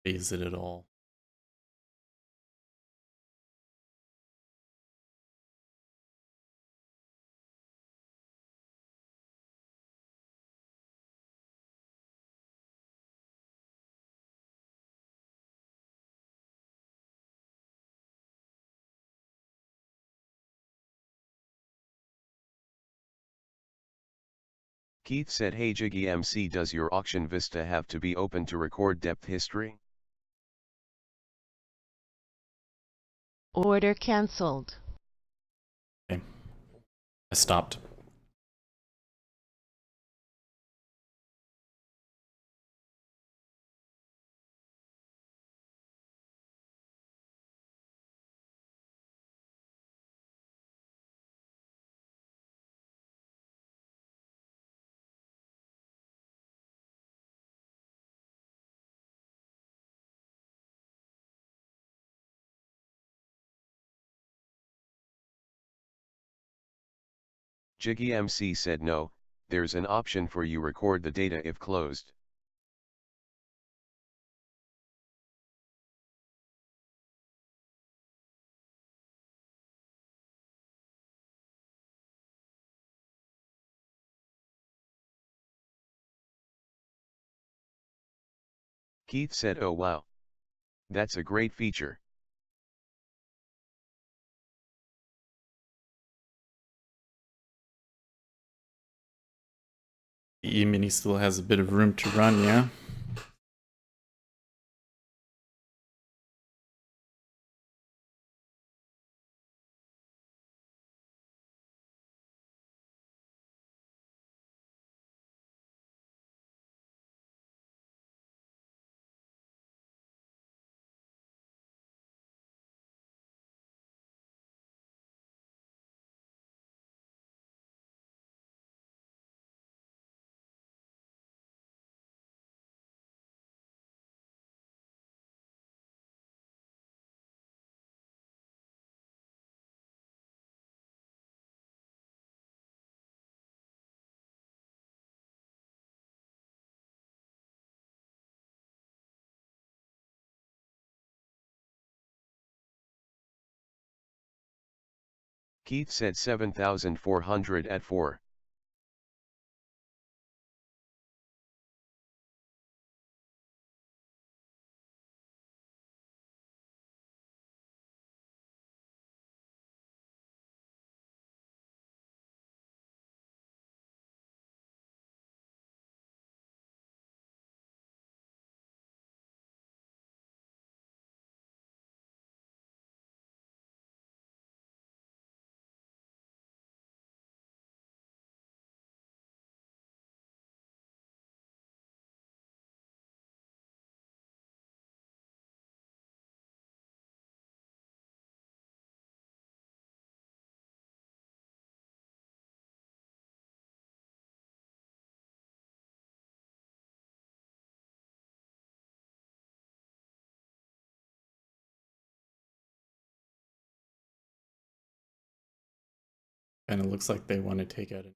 Is it at all? Keith said, hey Jiggy MC, does your auction vista have to be open to record depth history? Order cancelled. Okay. I stopped. Jiggy MC said no, there's an option for you record the data if closed. Keith said, oh wow. That's a great feature. The E-mini still has a bit of room to run, yeah? Keith said 7,400 at 4. Kind of looks like they want to take out it.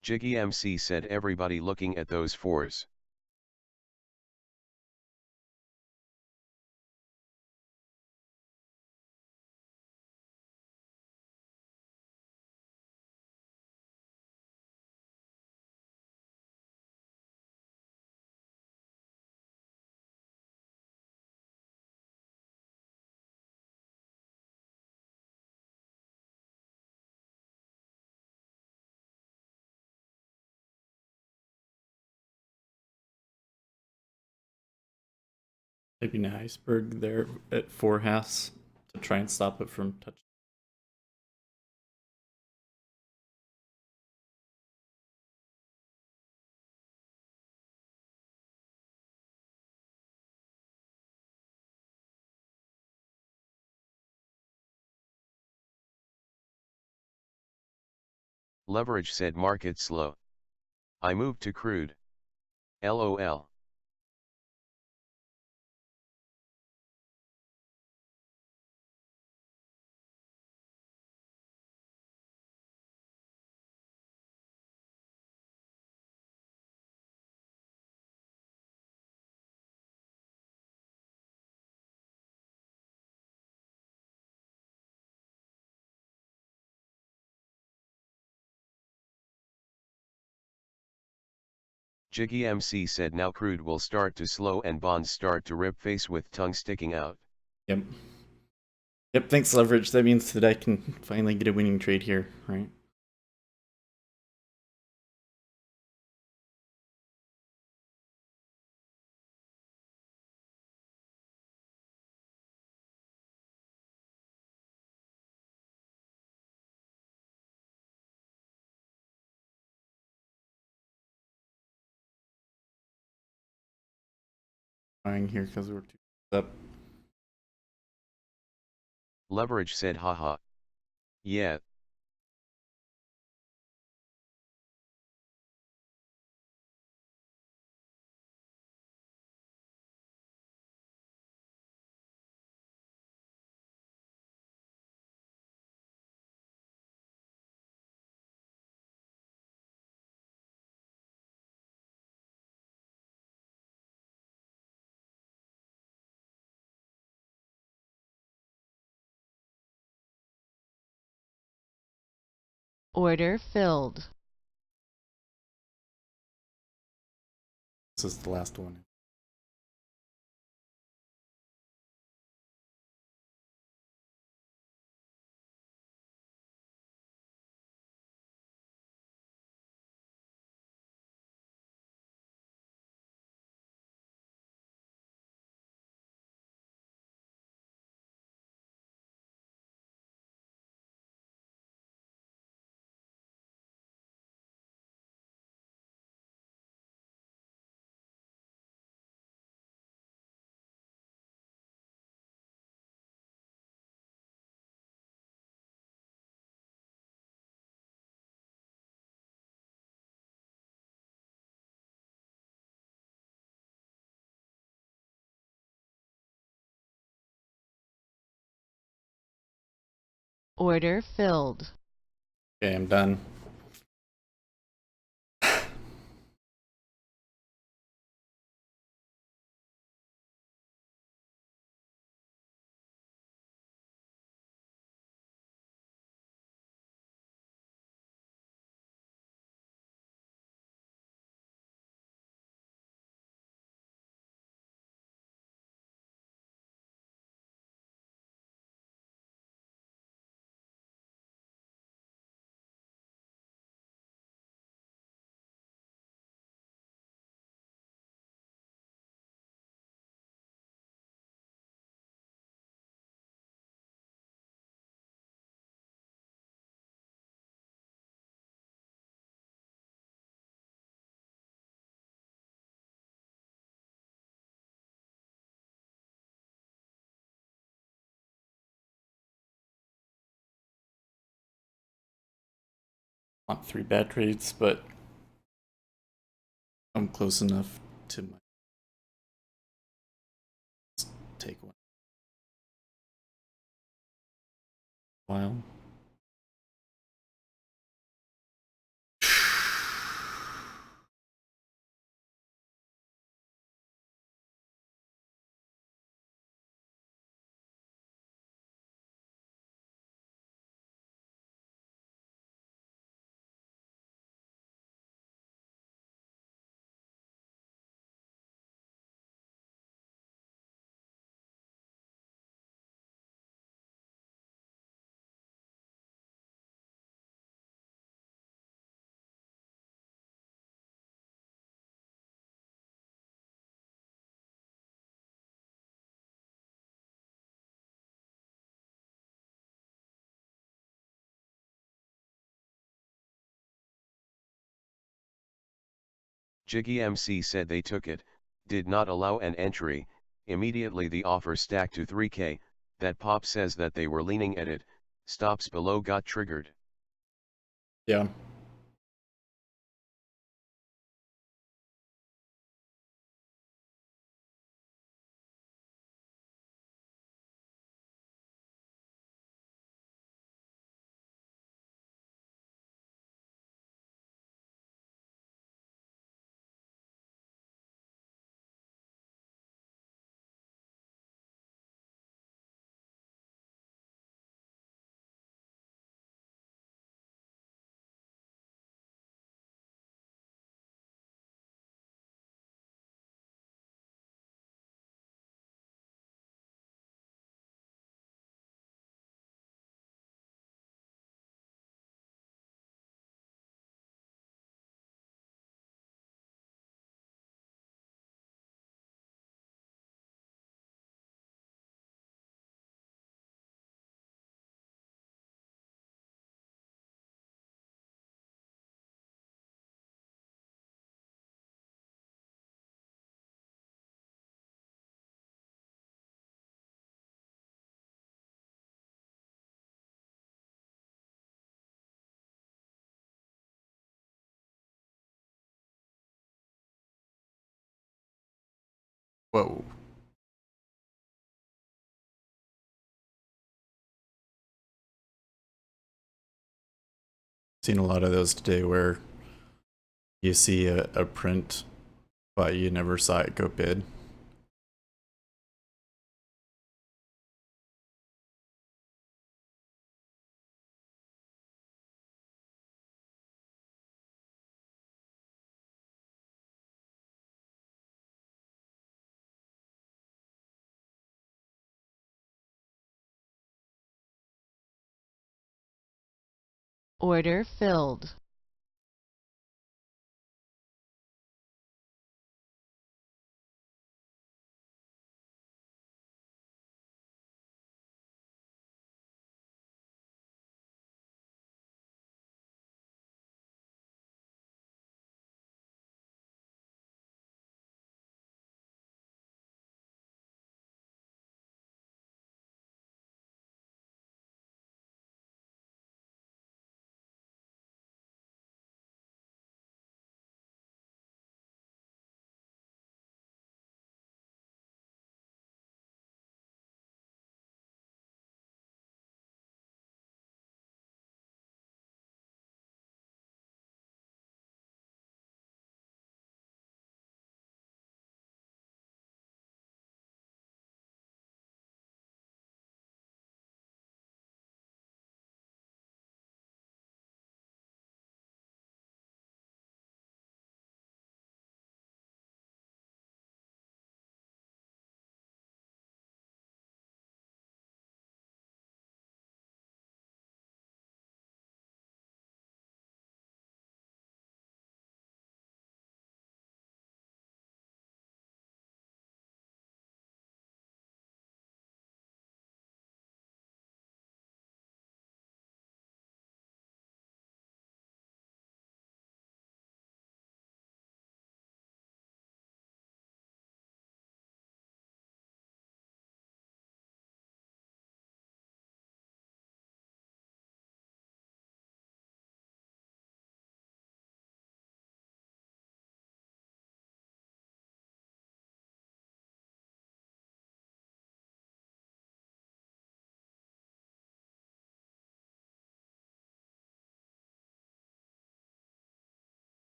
Jiggy MC said everybody looking at those fours. Maybe an iceberg there at 4 halves to try and stop it from touching. Leverage said market slow. I moved to crude. LOL. Jiggy MC said now crude will start to slow and bonds start to rip face with tongue sticking out. Yep. Yep, thanks, leverage. That means that I can finally get a winning trade here, right? Buying here because we're too up. Leverage said haha. Yeah. Order filled. This is the last one. Order filled. Okay, I'm done. Want 3 bad trades, but I'm close enough to my take one while. Jiggy MC said they took it, did not allow an entry, immediately the offer stacked to 3k, that Pop says that they were leaning at it, stops below got triggered. Yeah. Whoa. Seen a lot of those today where you see a print, but you never saw it go bid. Order filled.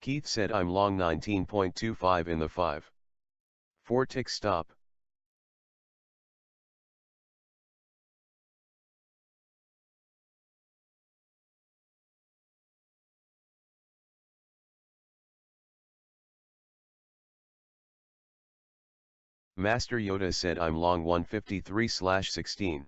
Keith said I'm long 19.25 in the 5. 4 tick stop. Master Yoda said I'm long 153/16.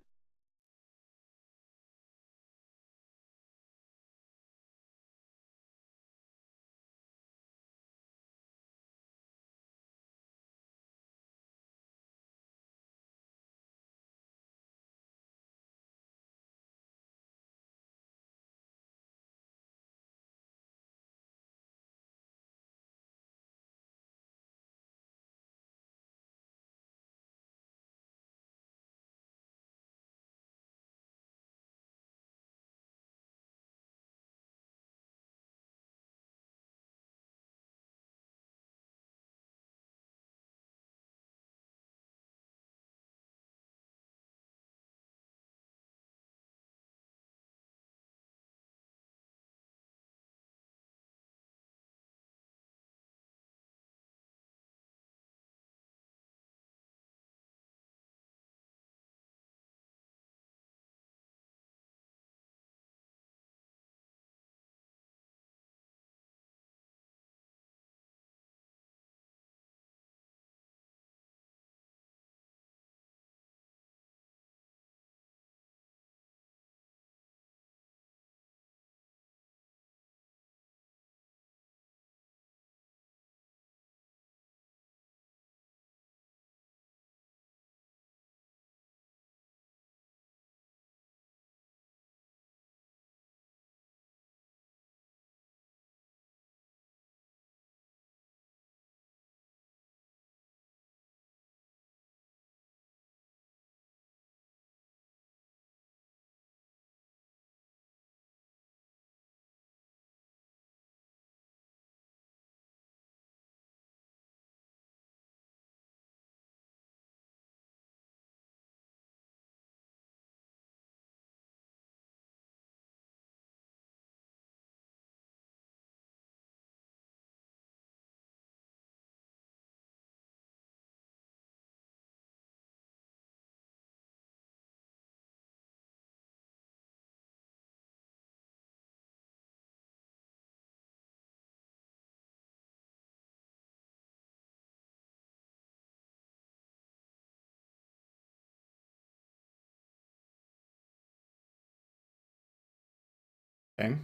Okay.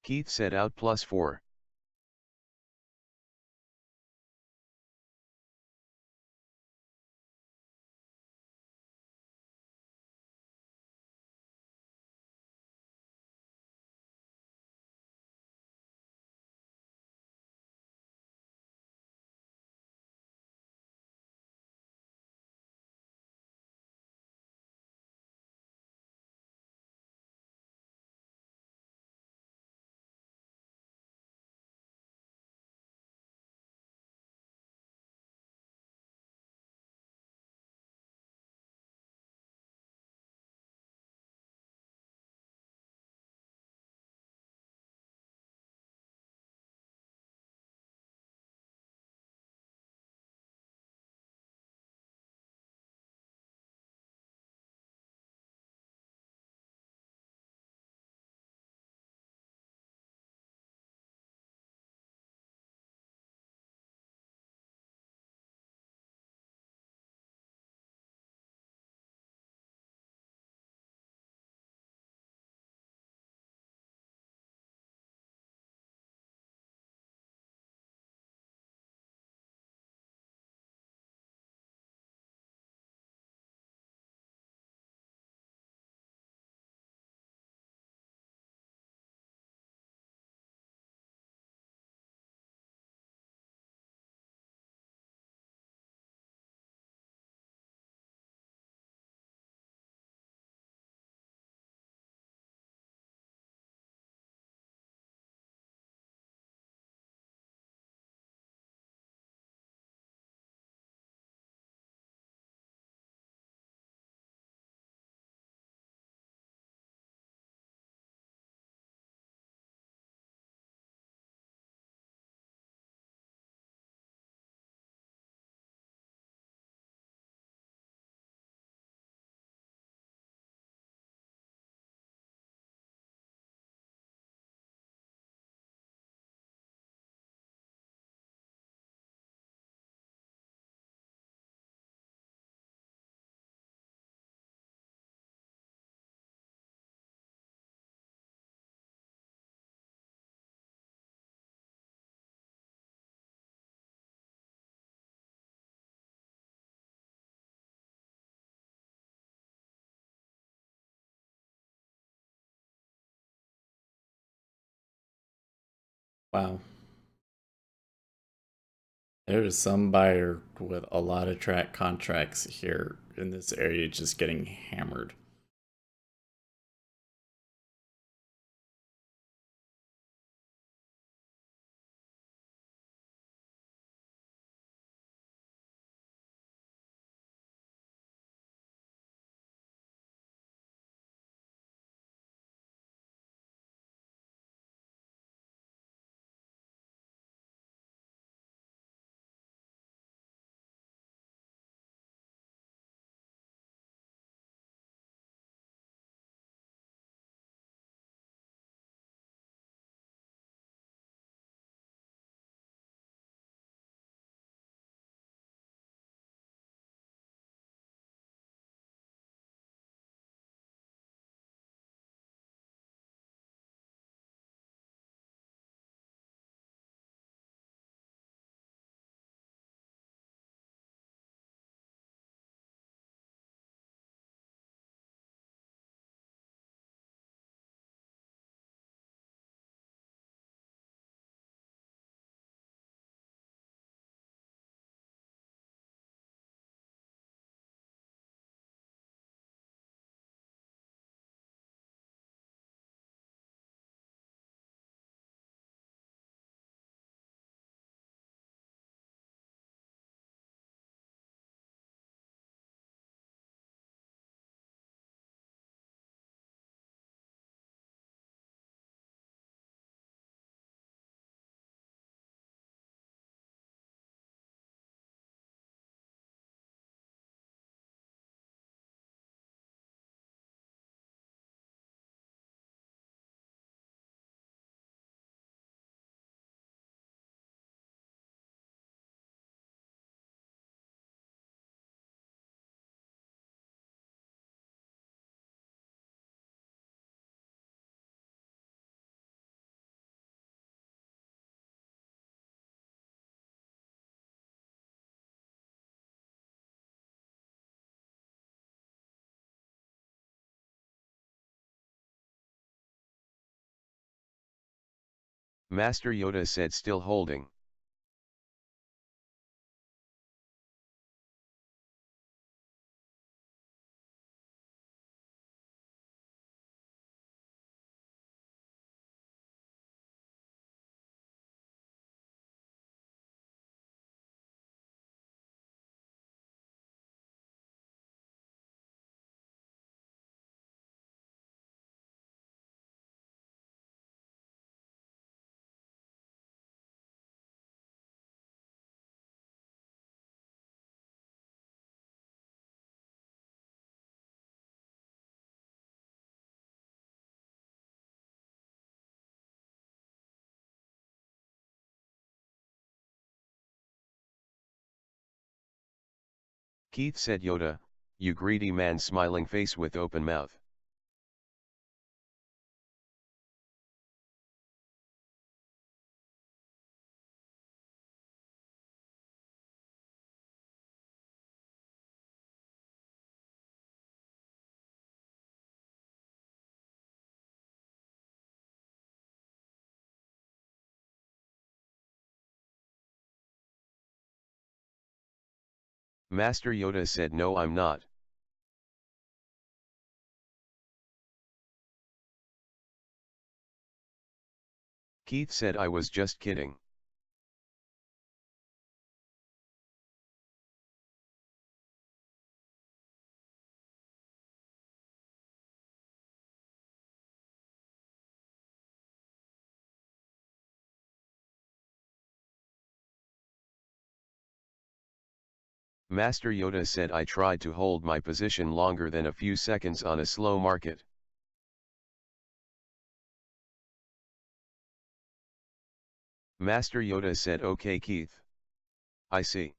Keith said out +4. Wow. There is some buyer with a lot of track contracts here in this area just getting hammered. Master Yoda said, still holding. Keith said, Yoda, you greedy man, smiling face with open mouth. Master Yoda said, no, I'm not. Keith said, I was just kidding. Master Yoda said, I tried to hold my position longer than a few seconds on a slow market. Master Yoda said, okay Keith. I see.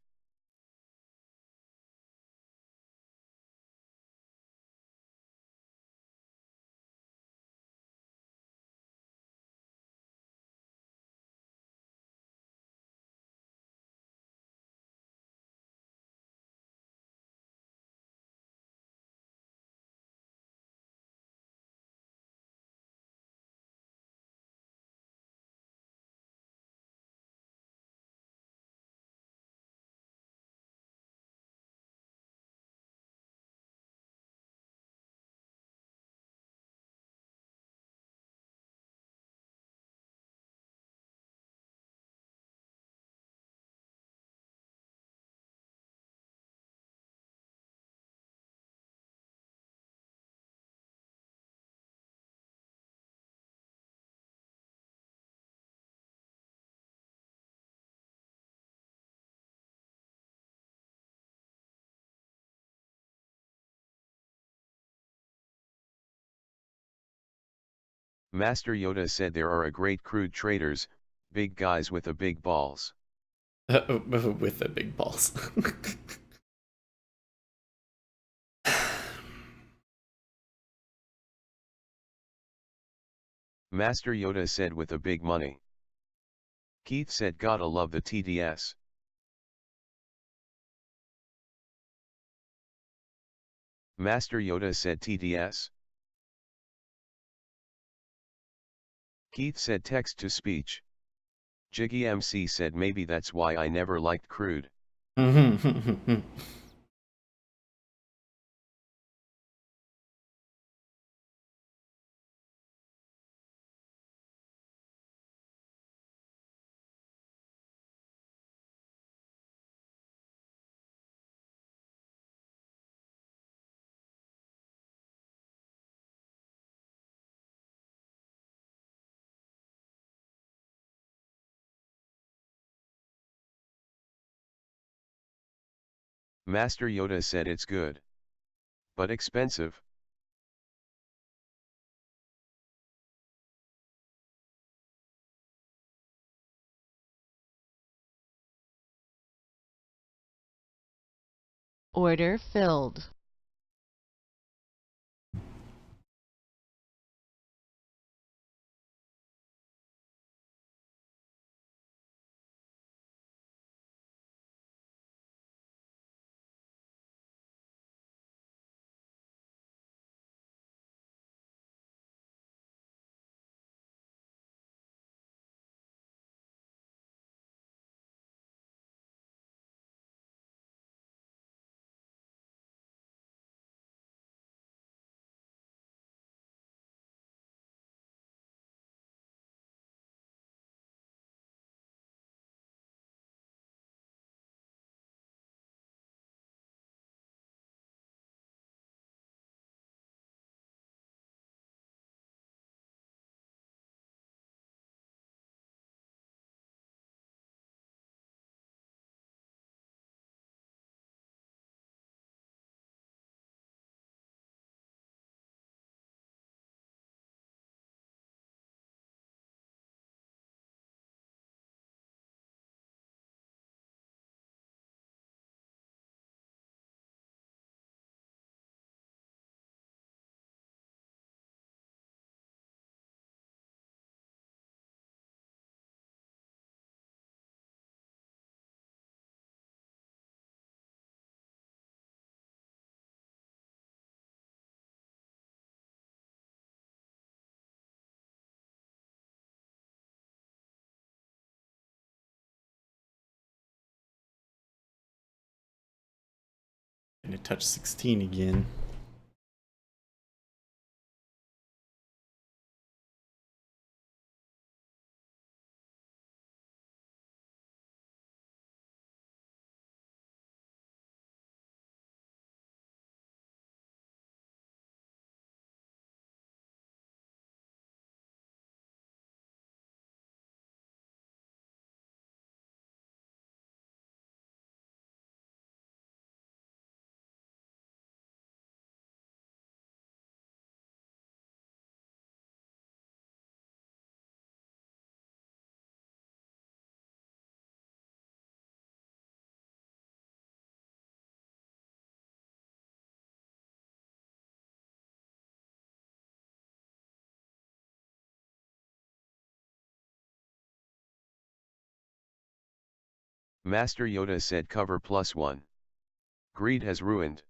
Master Yoda said, there are a great crude traders, big guys with a big balls. With the big balls. Master Yoda said, with a big money. Keith said, gotta love the TDS. Master Yoda said, TDS. Keith said, text to speech. Jiggy MC said, maybe that's why I never liked crude. Master Yoda said, it's good. But expensive. Order filled. Gonna touch 16 again. Master Yoda said cover +1. Greed has ruined.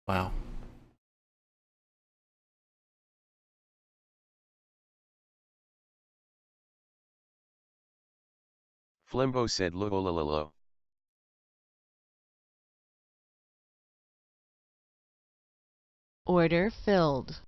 Wow. Flimbo said lo. Order filled.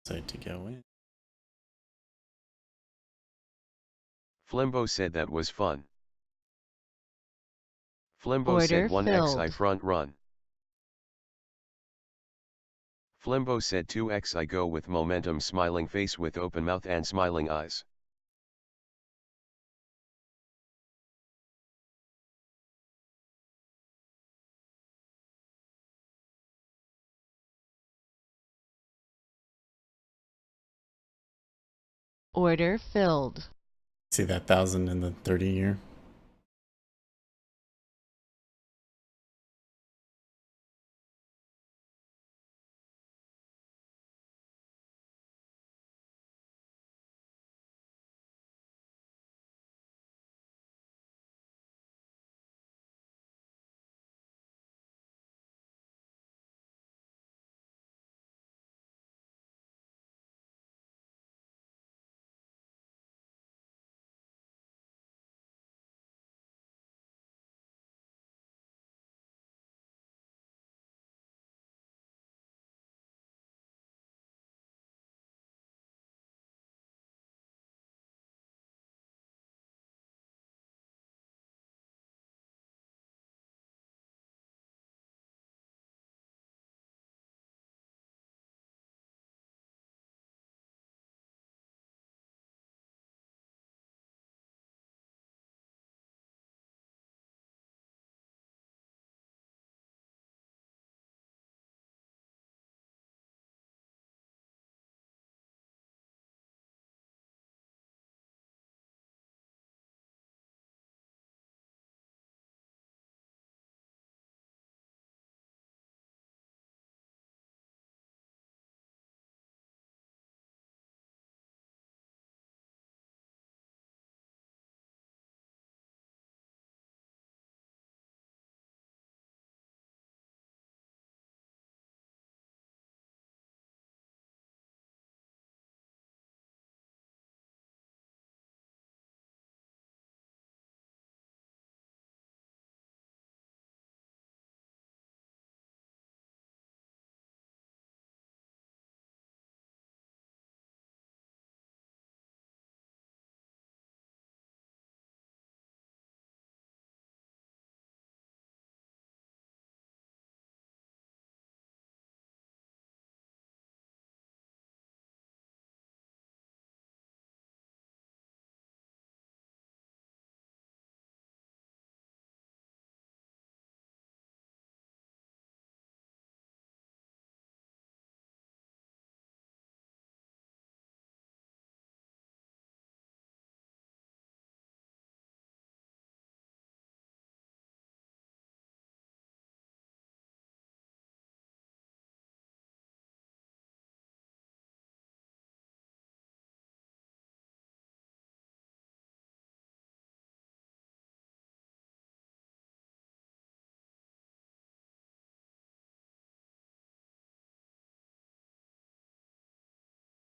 Decide to go in. Flimbo said that was fun. Flimbo said Order 1xi filled. front run. Flimbo said 2xi go with momentum smiling face with open mouth and smiling eyes. Order filled. See that 1,000 in the 30 year?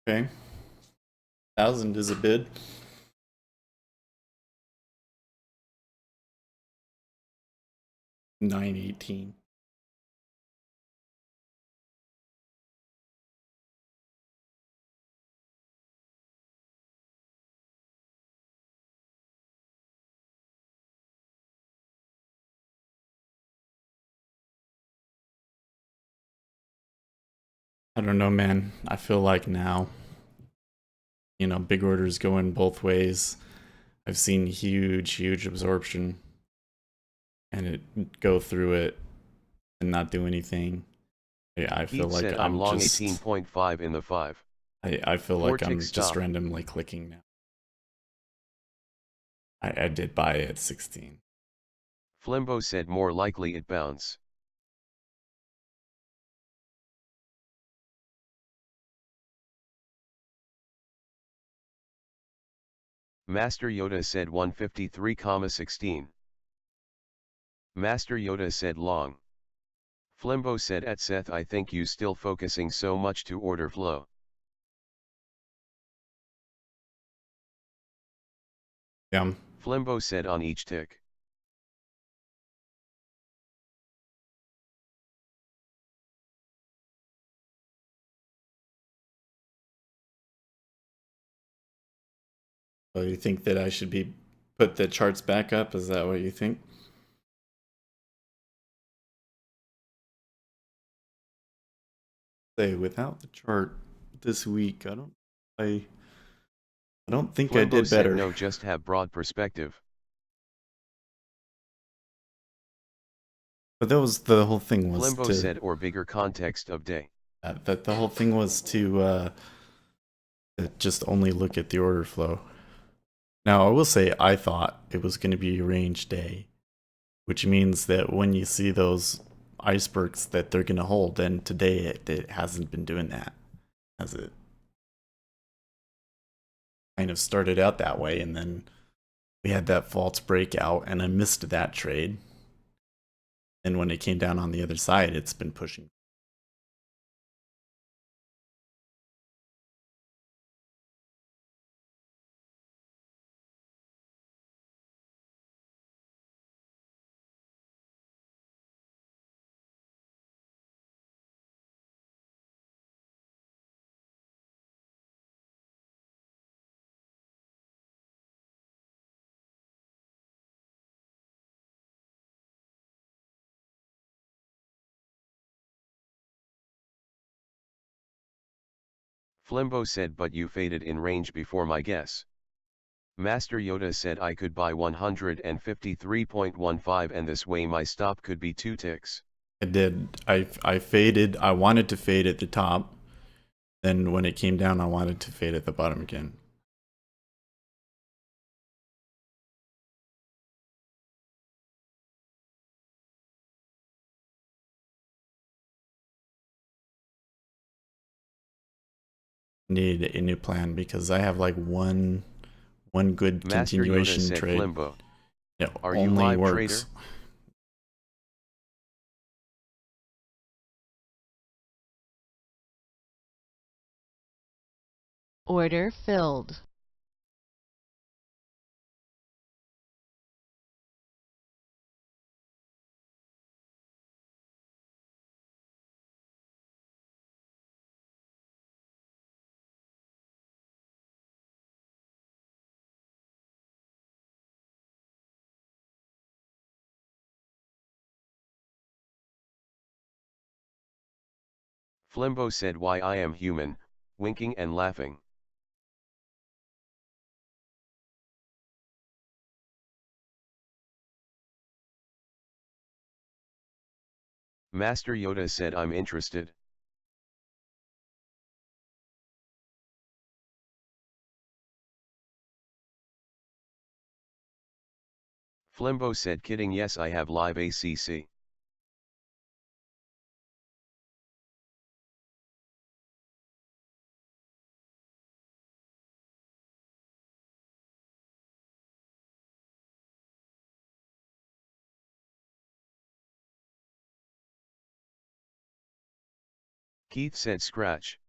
Okay. 1,000 is a bid. $9.18. I don't know, man. I feel like now, big orders going both ways. I've seen huge absorption and it go through it and not do anything. I feel Keith like said I'm I'm long just 18.5 in the 5. I feel 4 like tick I'm just stop. randomly clicking now. I did buy it at 16. Flimbo said more likely it bounce. Master Yoda said 153,16. Master Yoda said long. Flimbo said at Seth I think you still focusing so much to order flow. Yeah. Flimbo said on each tick. So you think that I should be put the charts back up? Is that what you think? Say without the chart this week, I don't think I Flimbo did said better. no, just have broad perspective. But that was the whole thing was Flimbo to said or bigger context of day. that the whole thing was to just only look at the order flow. Now I will say I thought it was going to be a range day, which means that when you see those icebergs that they're going to hold, and today it hasn't been doing that, has it? Kind of started out that way, and then we had that false breakout, and I missed that trade. And when it came down on the other side, it's been pushing. Flimbo said but you faded in range before my guess. Master Yoda said I could buy 153.15 and this way my stop could be 2 ticks. I did. I faded. I wanted to fade at the top. Then when it came down, I wanted to fade at the bottom again. Need a new plan because I have like one good Master Yoda continuation said trade. Flimbo. It Are you only live works. trader? Order filled. Flimbo said why I am human, winking and laughing. Master Yoda said I'm interested. Flimbo said kidding, yes I have live ACC. Keith said scratch.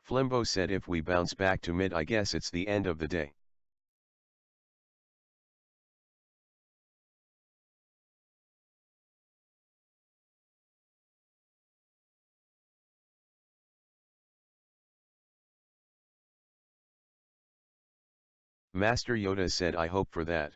Flimbo said if we bounce back to mid I guess it's the end of the day. Master Yoda said I hope for that.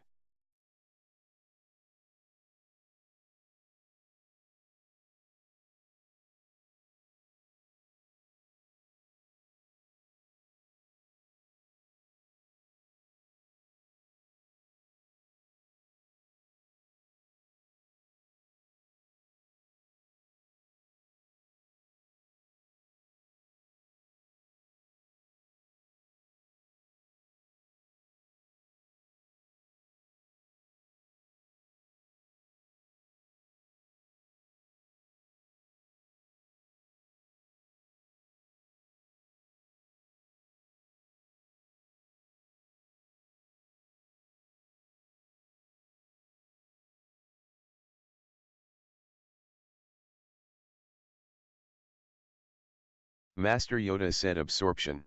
Master Yoda said absorption.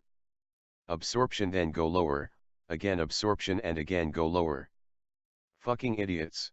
Absorption then go lower, again absorption and again go lower. Fucking idiots.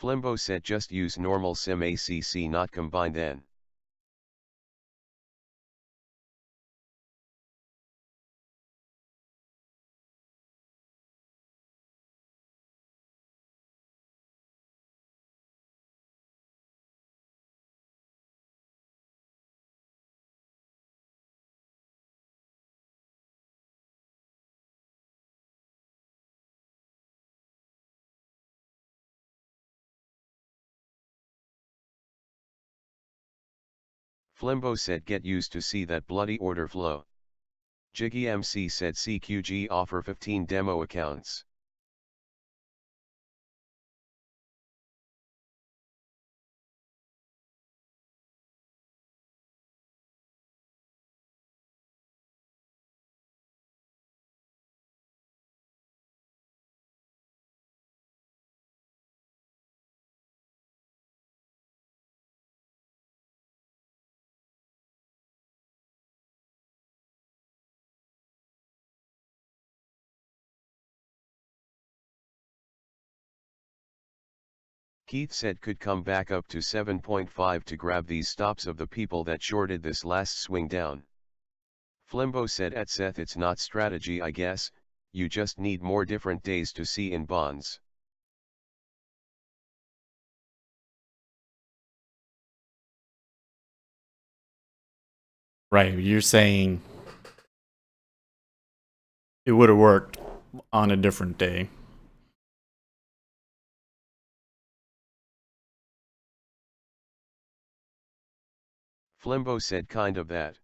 Flimbo said just use normal sim ACC not combine then. Flimbo said get used to see that bloody order flow. Jiggy MC said CQG offer 15 demo accounts. Keith said could come back up to 7.5 to grab these stops of the people that shorted this last swing down. Flimbo said at Seth it's not strategy I guess, you just need more different days to see in bonds. Right, you're saying it would have worked on a different day. Flimbo said kind of that.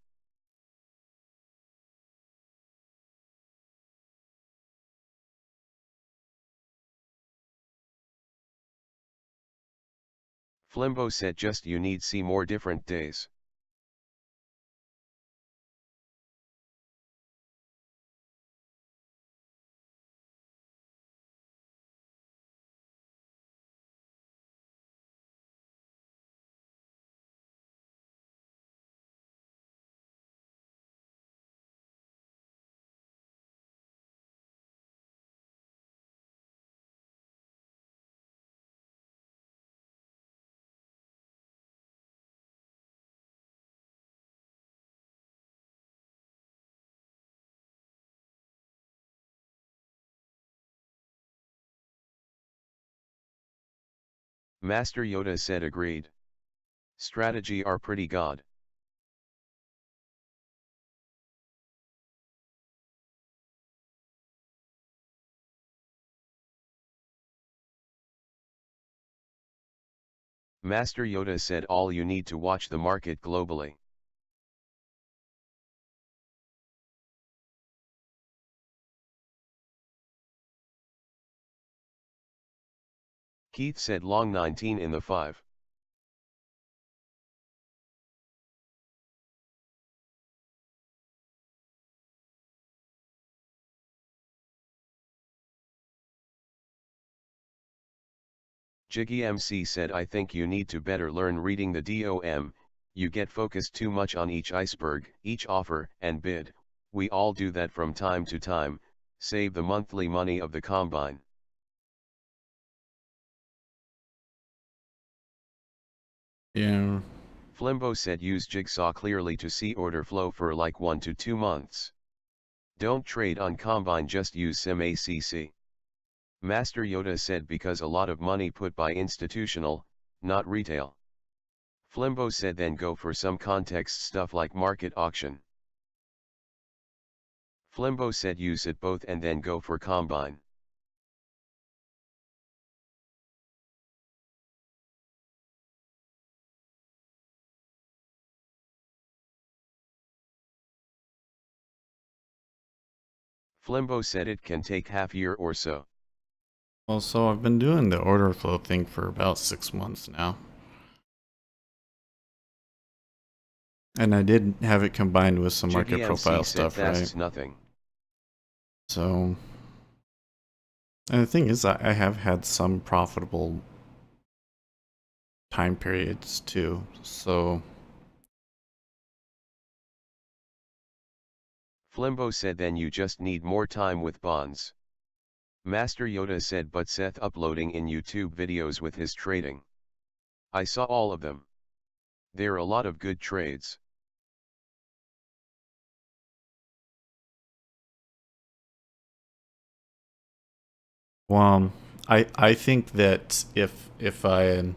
Flimbo said just you need see more different days. Master Yoda said agreed. Strategy are pretty god. Master Yoda said all you need to watch the market globally. Keith said long 19 in the 5. Jiggy MC said I think you need to better learn reading the DOM, you get focused too much on each iceberg, each offer and bid, we all do that from time to time, save the monthly money of the combine. Yeah. Flimbo said use Jigsaw clearly to see order flow for like 1 to 2 months. Don't trade on combine, just use SimACC. Master Yoda said because a lot of money put by institutional, not retail. Flimbo said then go for some context stuff like market auction. Flimbo said use it both and then go for combine. Flimbo said it can take half year or so. Well, so I've been doing the order flow thing for about 6 months now. And I did have it combined with some Jiggy market MC profile said stuff, right? that's nothing. So, and the thing is, I have had some profitable time periods too. So, Flimbo said then you just need more time with bonds. Master Yoda said but Seth uploading in YouTube videos with his trading. I saw all of them. There are a lot of good trades. well, I think that if I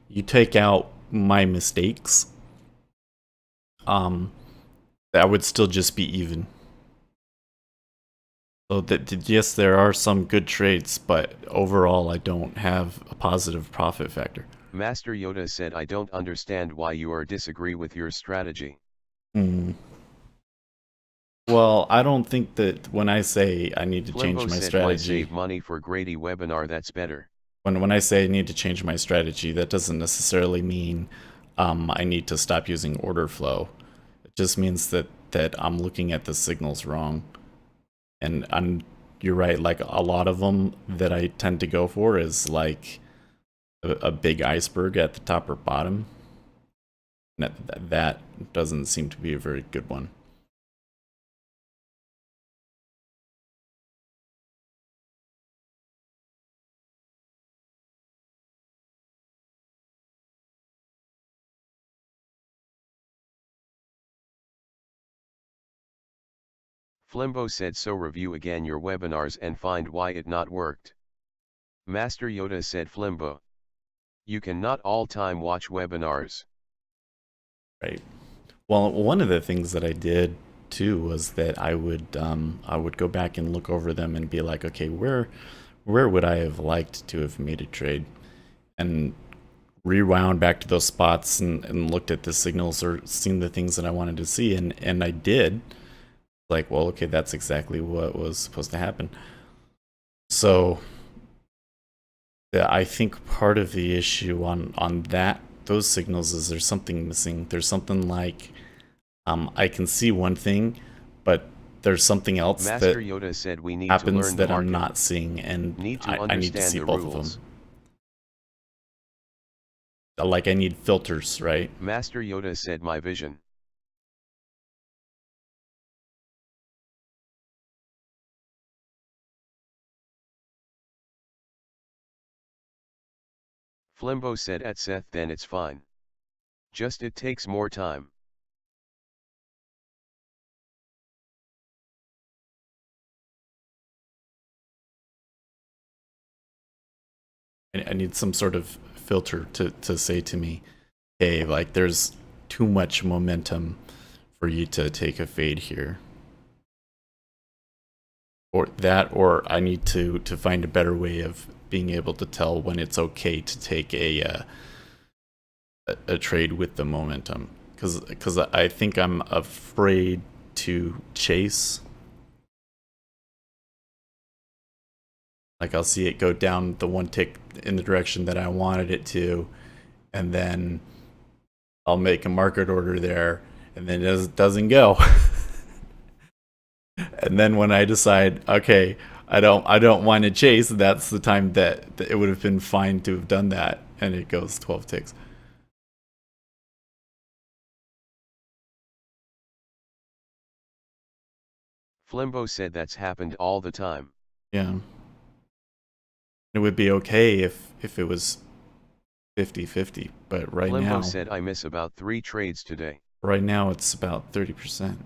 you take out my mistakes, um, that would still just be even. So that yes, there are some good trades, but overall, I don't have a positive profit factor. Master Yoda said I don't understand why you are disagree with your strategy. Hmm. Well, I don't think that when I say I need to change Flimbo my said why strategy, save money for Grady webinar, that's better. when I say I need to change my strategy, that doesn't necessarily mean I need to stop using order flow. It just means that I'm looking at the signals wrong, and you're right. Like a lot of them that I tend to go for is like a big iceberg at the top or bottom. That doesn't seem to be a very good one. Flimbo said so review again your webinars and find why it not worked. Master Yoda said Flimbo. You can not all time watch webinars. Right. Well, one of the things that I did too was that I would go back and look over them and be like, okay, where would I have liked to have made a trade, and rewound back to those spots and looked at the signals or seen the things that I wanted to see, and I did. Like, well, okay, that's exactly what was supposed to happen. So yeah, I think part of the issue on those signals is there's something missing. There's something like I can see one thing, but there's something else that Master Yoda said we need to happens learn the that I'm market. not seeing, and Need to I need to understand see the both of rules. them. Like I need filters, right? Master Yoda said my vision. Flimbo said at Seth then it's fine. Just it takes more time. I need some sort of filter to say to me, hey, like there's too much momentum for you to take a fade here, or I need to find a better way of being able to tell when it's okay to take a trade with the momentum, because I think I'm afraid to chase. Like I'll see it go down the one tick in the direction that I wanted it to, and then I'll make a market order there, and then it doesn't go. And then when I decide, okay, I don't want to chase, that's the time that it would have been fine to have done that, and it goes 12 ticks. Flimbo said that's happened all the time. Yeah. It would be okay if it was 50-50, but Flimbo said I miss about 3 trades today. Right now it's about 30%.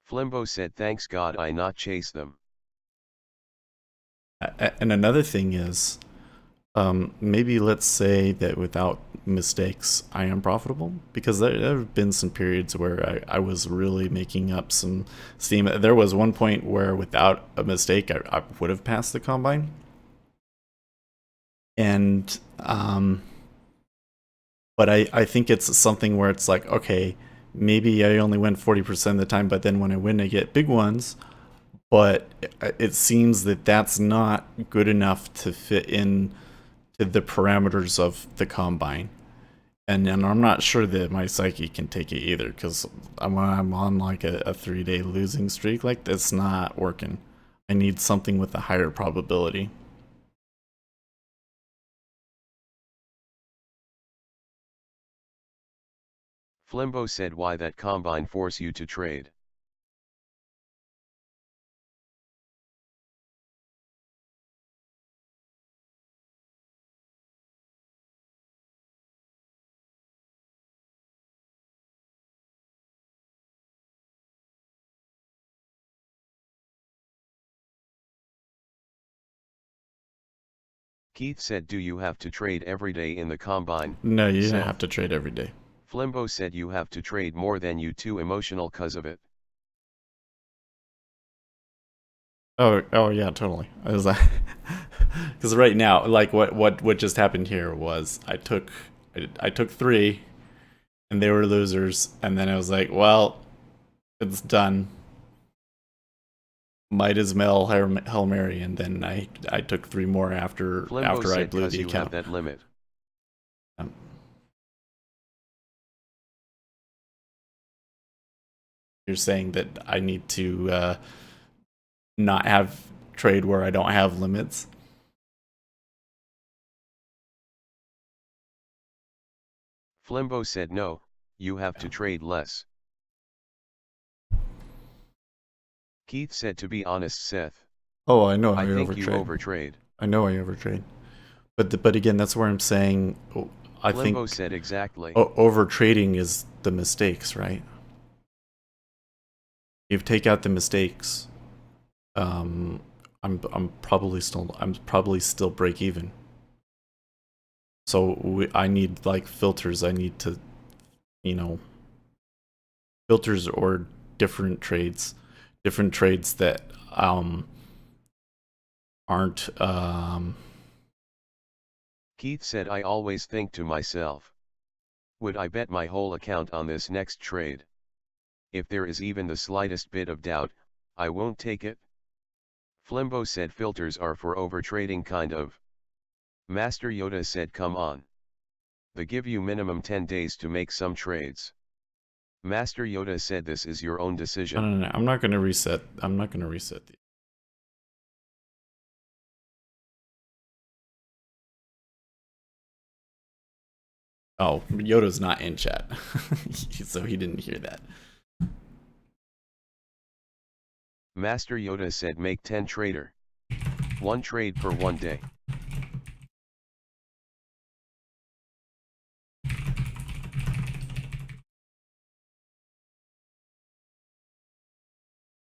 Flimbo said thanks God I not chase them. And another thing is, maybe let's say that without mistakes, I am profitable, because there have been some periods where I was really making up some steam. There was one point where without a mistake, I would have passed the combine. And, but I think it's something where it's like, okay, maybe I only win 40% of the time, but then when I win, I get big ones. But it seems that that's not good enough to fit in to the parameters of the combine. And I'm not sure that my psyche can take it either, because I'm on like a 3-day losing streak. Like, that's not working. I need something with a higher probability. Flimbo said why that combine force you to trade. Keith said do you have to trade every day in the combine? No, you don't Seth. have to trade every day. Flimbo said you have to trade more than you too emotional cause of it. Oh yeah, totally. I was like, because right now, like what just happened here was I took 3, and they were losers, and then I was like, well, it's done. Might as well Hail Mary, and then I took 3 more after Flimbo I said blew cause the you have account. that limit. Um, you're saying that I need to not have trade where I don't have limits. Flimbo said no, you have to trade less. Keith said to be honest Seth. Oh, I know I think overtrade. you overtrade. I know I overtrade. But again, that's where I'm saying, I Flimbo think said exactly. overtrading is the mistakes, right? You take out the mistakes, I'm probably still break even. So I need like filters. I need to, you know, filters or different trades that aren't Keith said I always think to myself, would I bet my whole account on this next trade? If there is even the slightest bit of doubt, I won't take it. Flimbo said filters are for overtrading kind of. Master Yoda said come on. They give you minimum 10 days to make some trades. Master Yoda said this is your own decision. No. I'm not gonna reset. I'm not gonna reset the. Oh, Yoda's not in chat, so he didn't hear that. Master Yoda said make 10 trader. 1 trade per 1 day.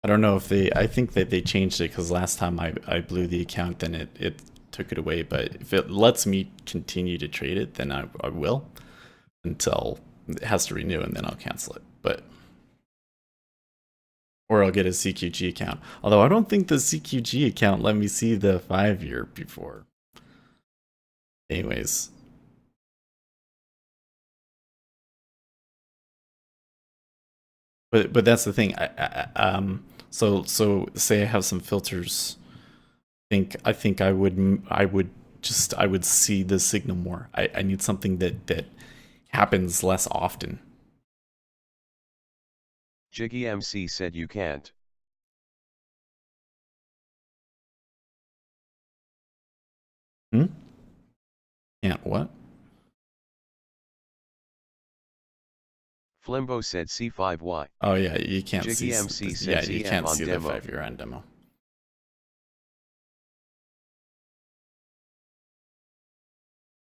I don't know if they. I think that they changed it because last time I blew the account, then it took it away. But if it lets me continue to trade it, then I will until it has to renew, and then I'll cancel it. But or I'll get a CQG account. Although I don't think the CQG account let me see the 5-year before. Anyways, but that's the thing. So say I have some filters. I think I would see the signal more. I need something that happens less often. Jiggy MC said you can't. Hmm? Can't what? Flimbo said C5Y. Oh yeah, you can't see. Jiggy MC Yeah, said you ZM can't on see the demo. 5-year on demo.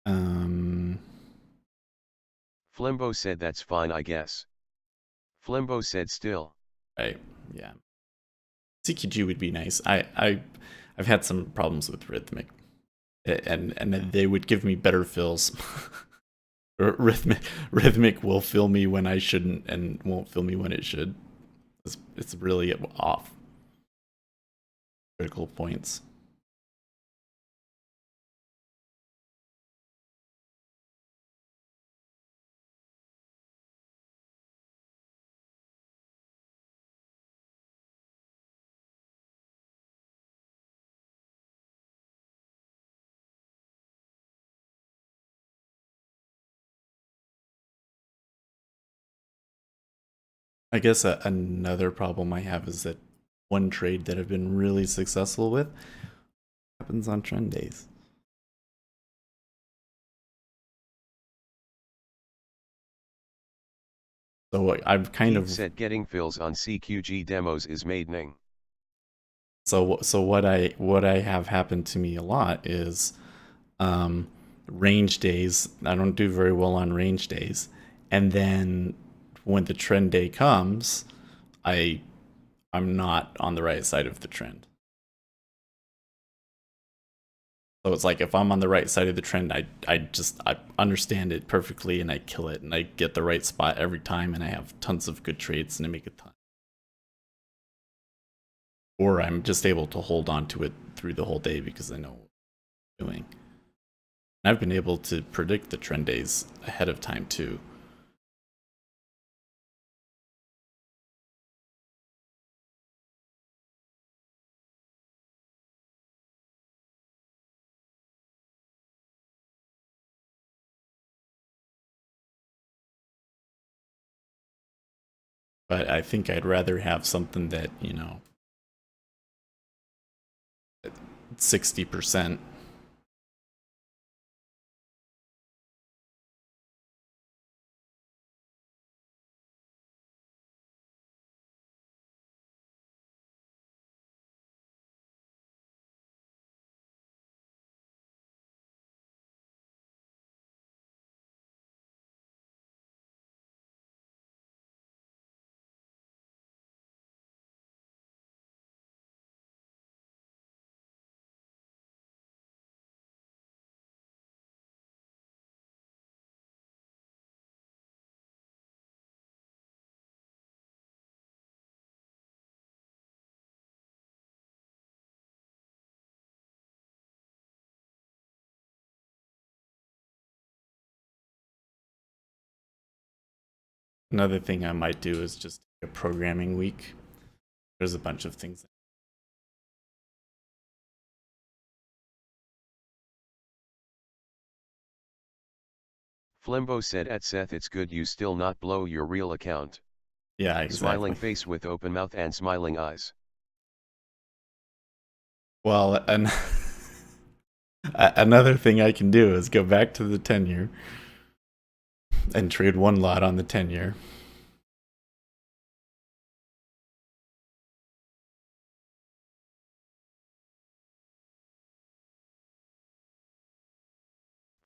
Um, Flimbo said that's fine I guess. Flimbo said still. right, yeah. CQG would be nice. I've had some problems with Rhythmic, and they would give me better fills. Rhythmic will fill me when I shouldn't, and won't fill me when it should. It's really off. Critical points. I guess another problem I have is that one trade that I've been really successful with happens on trend days. So I've kind Heath of said getting fills on CQG demos is maddening. so what I have happened to me a lot is um, range days. I don't do very well on range days, and then when the trend day comes, I I'm not on the right side of the trend. So it's like if I'm on the right side of the trend, I understand it perfectly and I kill it and I get the right spot every time and I have tons of good trades and I make a ton. Or I'm just able to hold on to it through the whole day because I know what I'm doing. And I've been able to predict the trend days ahead of time too. But I think I'd rather have something that, 60%. Another thing I might do is just take a programming week. There's a bunch of things. Flimbo said at Seth it's good you still not blow your real account. Yeah, exactly. Smiling face with open mouth and smiling eyes. Well, and another thing I can do is go back to the 10-year and trade one lot on the 10-year.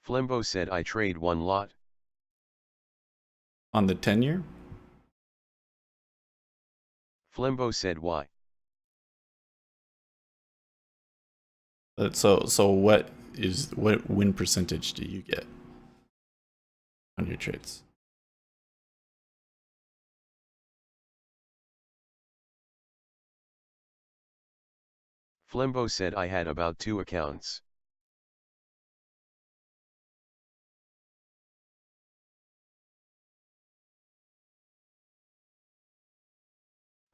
Flimbo said I trade one lot. On the 10-year? Flimbo said why? So what win percentage do you get on your trades? Flimbo said I had about 2 accounts.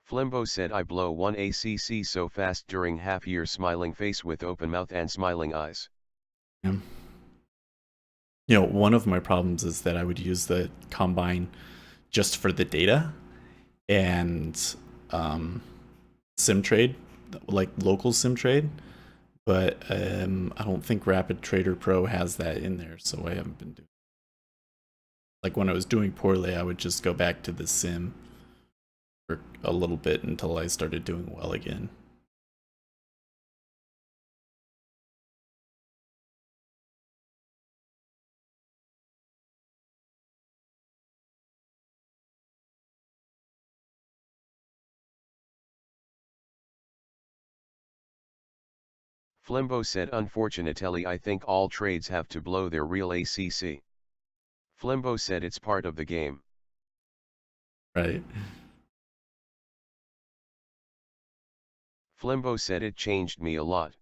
Flimbo said I blow 1 ACC so fast during half year, smiling face with open mouth and smiling eyes. Yeah. One of my problems is that I would use the combine just for the data and sim trade, like local sim trade, but I don't think Rapid Trader Pro has that in there, so I haven't been doing. Like when I was doing poorly, I would just go back to the sim for a little bit until I started doing well again. Flimbo said unfortunately I think all trades have to blow their real ACC. Flimbo said it's part of the game. Right. Flimbo said it changed me a lot.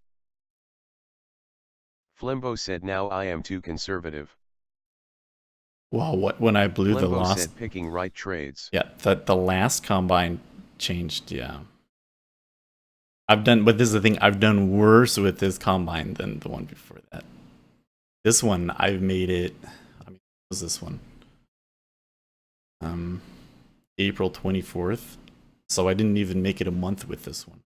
Flimbo said now I am too conservative. Well, when I blew the Flimbo last, said picking right trades. yeah, the last combine changed. Yeah, but this is the thing. I've done worse with this combine than the one before that. This one, I've made it. I mean, what was this one? April 24th. So I didn't even make it a month with this one.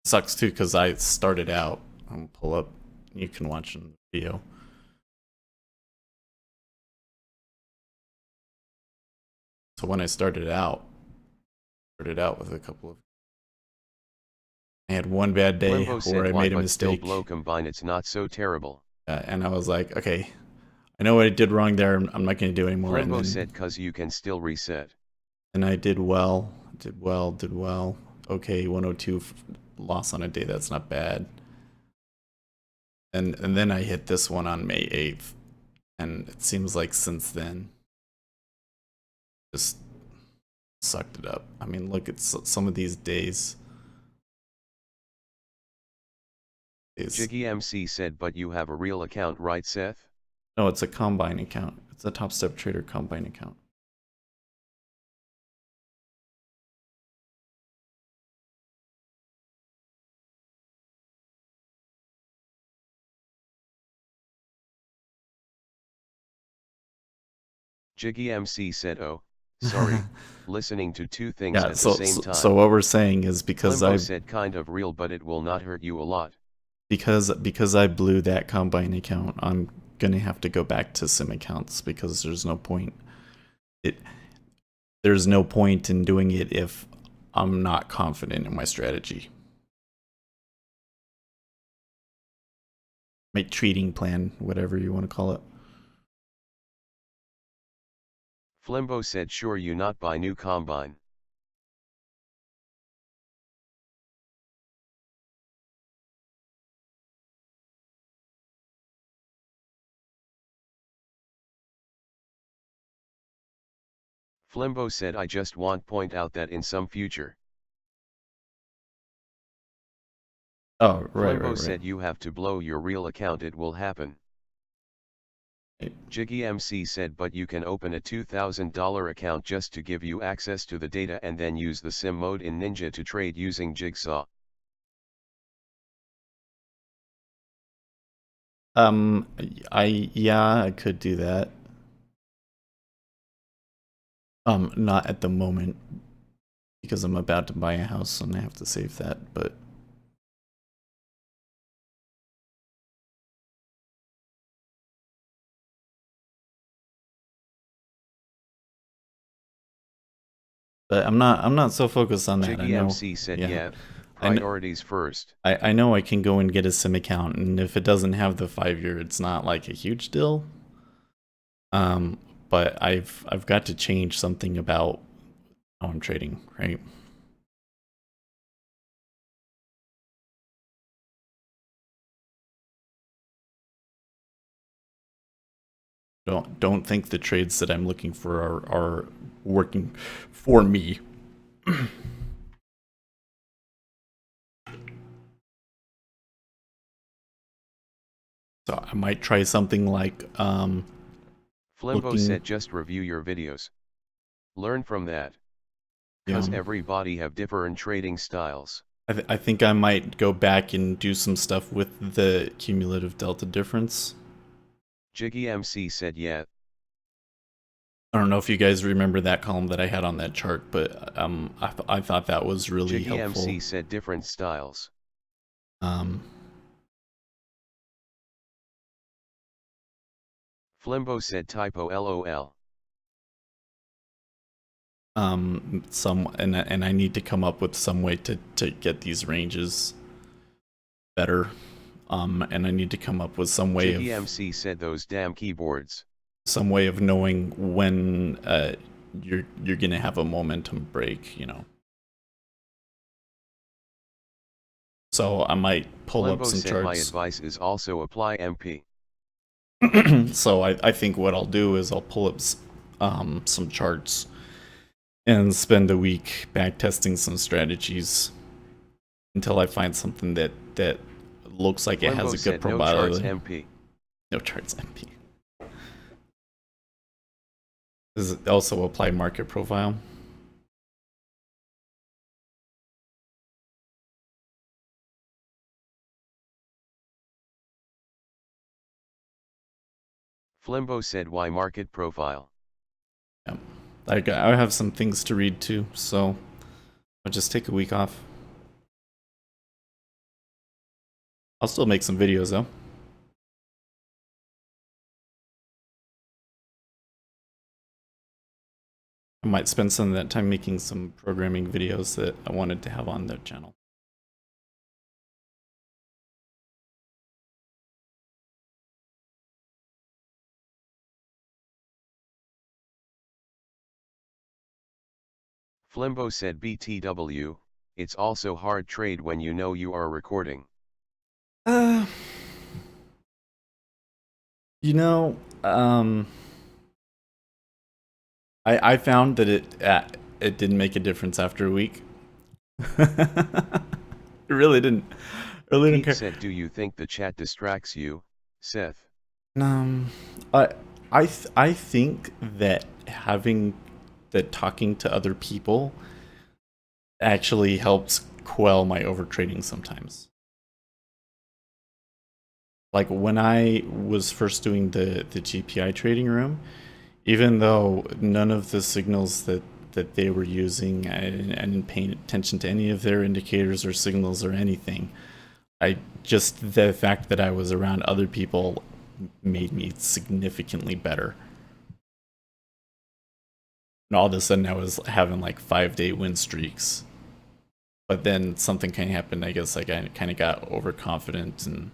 Sucks too because I started out. I'll pull up. You can watch in the video. So when I started out with a couple of. I had one bad day Flimbo where I said why made a but still mistake. blow combine, it's not so terrible. And I was like, okay, I know what I did wrong there. I'm not going to do anymore. Flimbo said cause you can still reset. And I did well. Did well. Okay, 102 loss on a day. That's not bad. And then I hit this one on May 8th. And it seems like since then, just sucked it up. I mean, look at some of these days. Jiggy MC said but you have a real account, right Seth? No, it's a combine account. It's a Top Step Trader combine account. Jiggy MC said oh, sorry, listening to two things Yeah, at the same time. so what we're saying is because Flimbo I said kind of real but it will not hurt you a lot. Because I blew that combine account, I'm gonna have to go back to sim accounts because there's no point. There's no point in doing it if I'm not confident in my strategy. My trading plan, whatever you want to call it. Flimbo said sure you not buy new combine. Flimbo said I just want point out that in some future. Oh, Flimbo said you have to blow your real account, it will happen. Right. Jiggy MC said but you can open a $2,000 account just to give you access to the data and then use the sim mode in Ninja to trade using Jigsaw. I could do that. Not at the moment because I'm about to buy a house and I have to save that, but I'm not so focused on that. Jiggy I know. MC said yeah, priorities first. I know I can go and get a sim account, and if it doesn't have the 5-year, it's not like a huge deal. But I've got to change something about how I'm trading, right? Don't think the trades that I'm looking for are working for me. So I might try something like Flimbo looking. said just review your videos. Learn from that. Cause everybody have different trading styles. I think I might go back and do some stuff with the cumulative delta difference. Jiggy MC said yeah. I don't know if you guys remember that column that I had on that chart, but I thought that was really Jiggy helpful. MC said different styles. Flimbo said typo LOL. And I need to come up with some way to get these ranges better. And I need to come up with some way Jiggy MC said those damn keyboards. Some way of knowing when you're gonna have a momentum break, you know. So I might pull Flimbo up some said charts. my advice is also apply MP. So I think what I'll do is I'll pull up some charts and spend a week back testing some strategies until I find something that looks like Flimbo it has a good said probability. No charts MP. No charts MP. Does it also apply market profile? Flimbo said why market profile. Yeah. I have some things to read too, so I'll just take a week off. I'll still make some videos though. I might spend some of that time making some programming videos that I wanted to have on the channel. Flimbo said BTW, it's also hard trade when you know you are recording. You know, I found that it didn't make a difference after a week. It really didn't. I really didn't Pete care. said, do you think the chat distracts you, Seth? I I think that talking to other people actually helps quell my overtrading sometimes. Like when I was first doing the GPI trading room, even though none of the signals that they were using, I didn't pay attention to any of their indicators or signals or anything. The fact that I was around other people made me significantly better. And all of a sudden I was having like 5-day win streaks. But then something kind of happened. I guess like I kind of got overconfident, and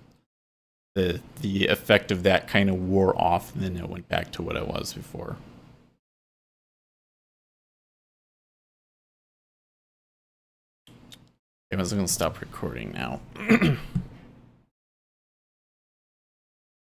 the effect of that kind of wore off, and then it went back to what I was before. I was going to stop recording now.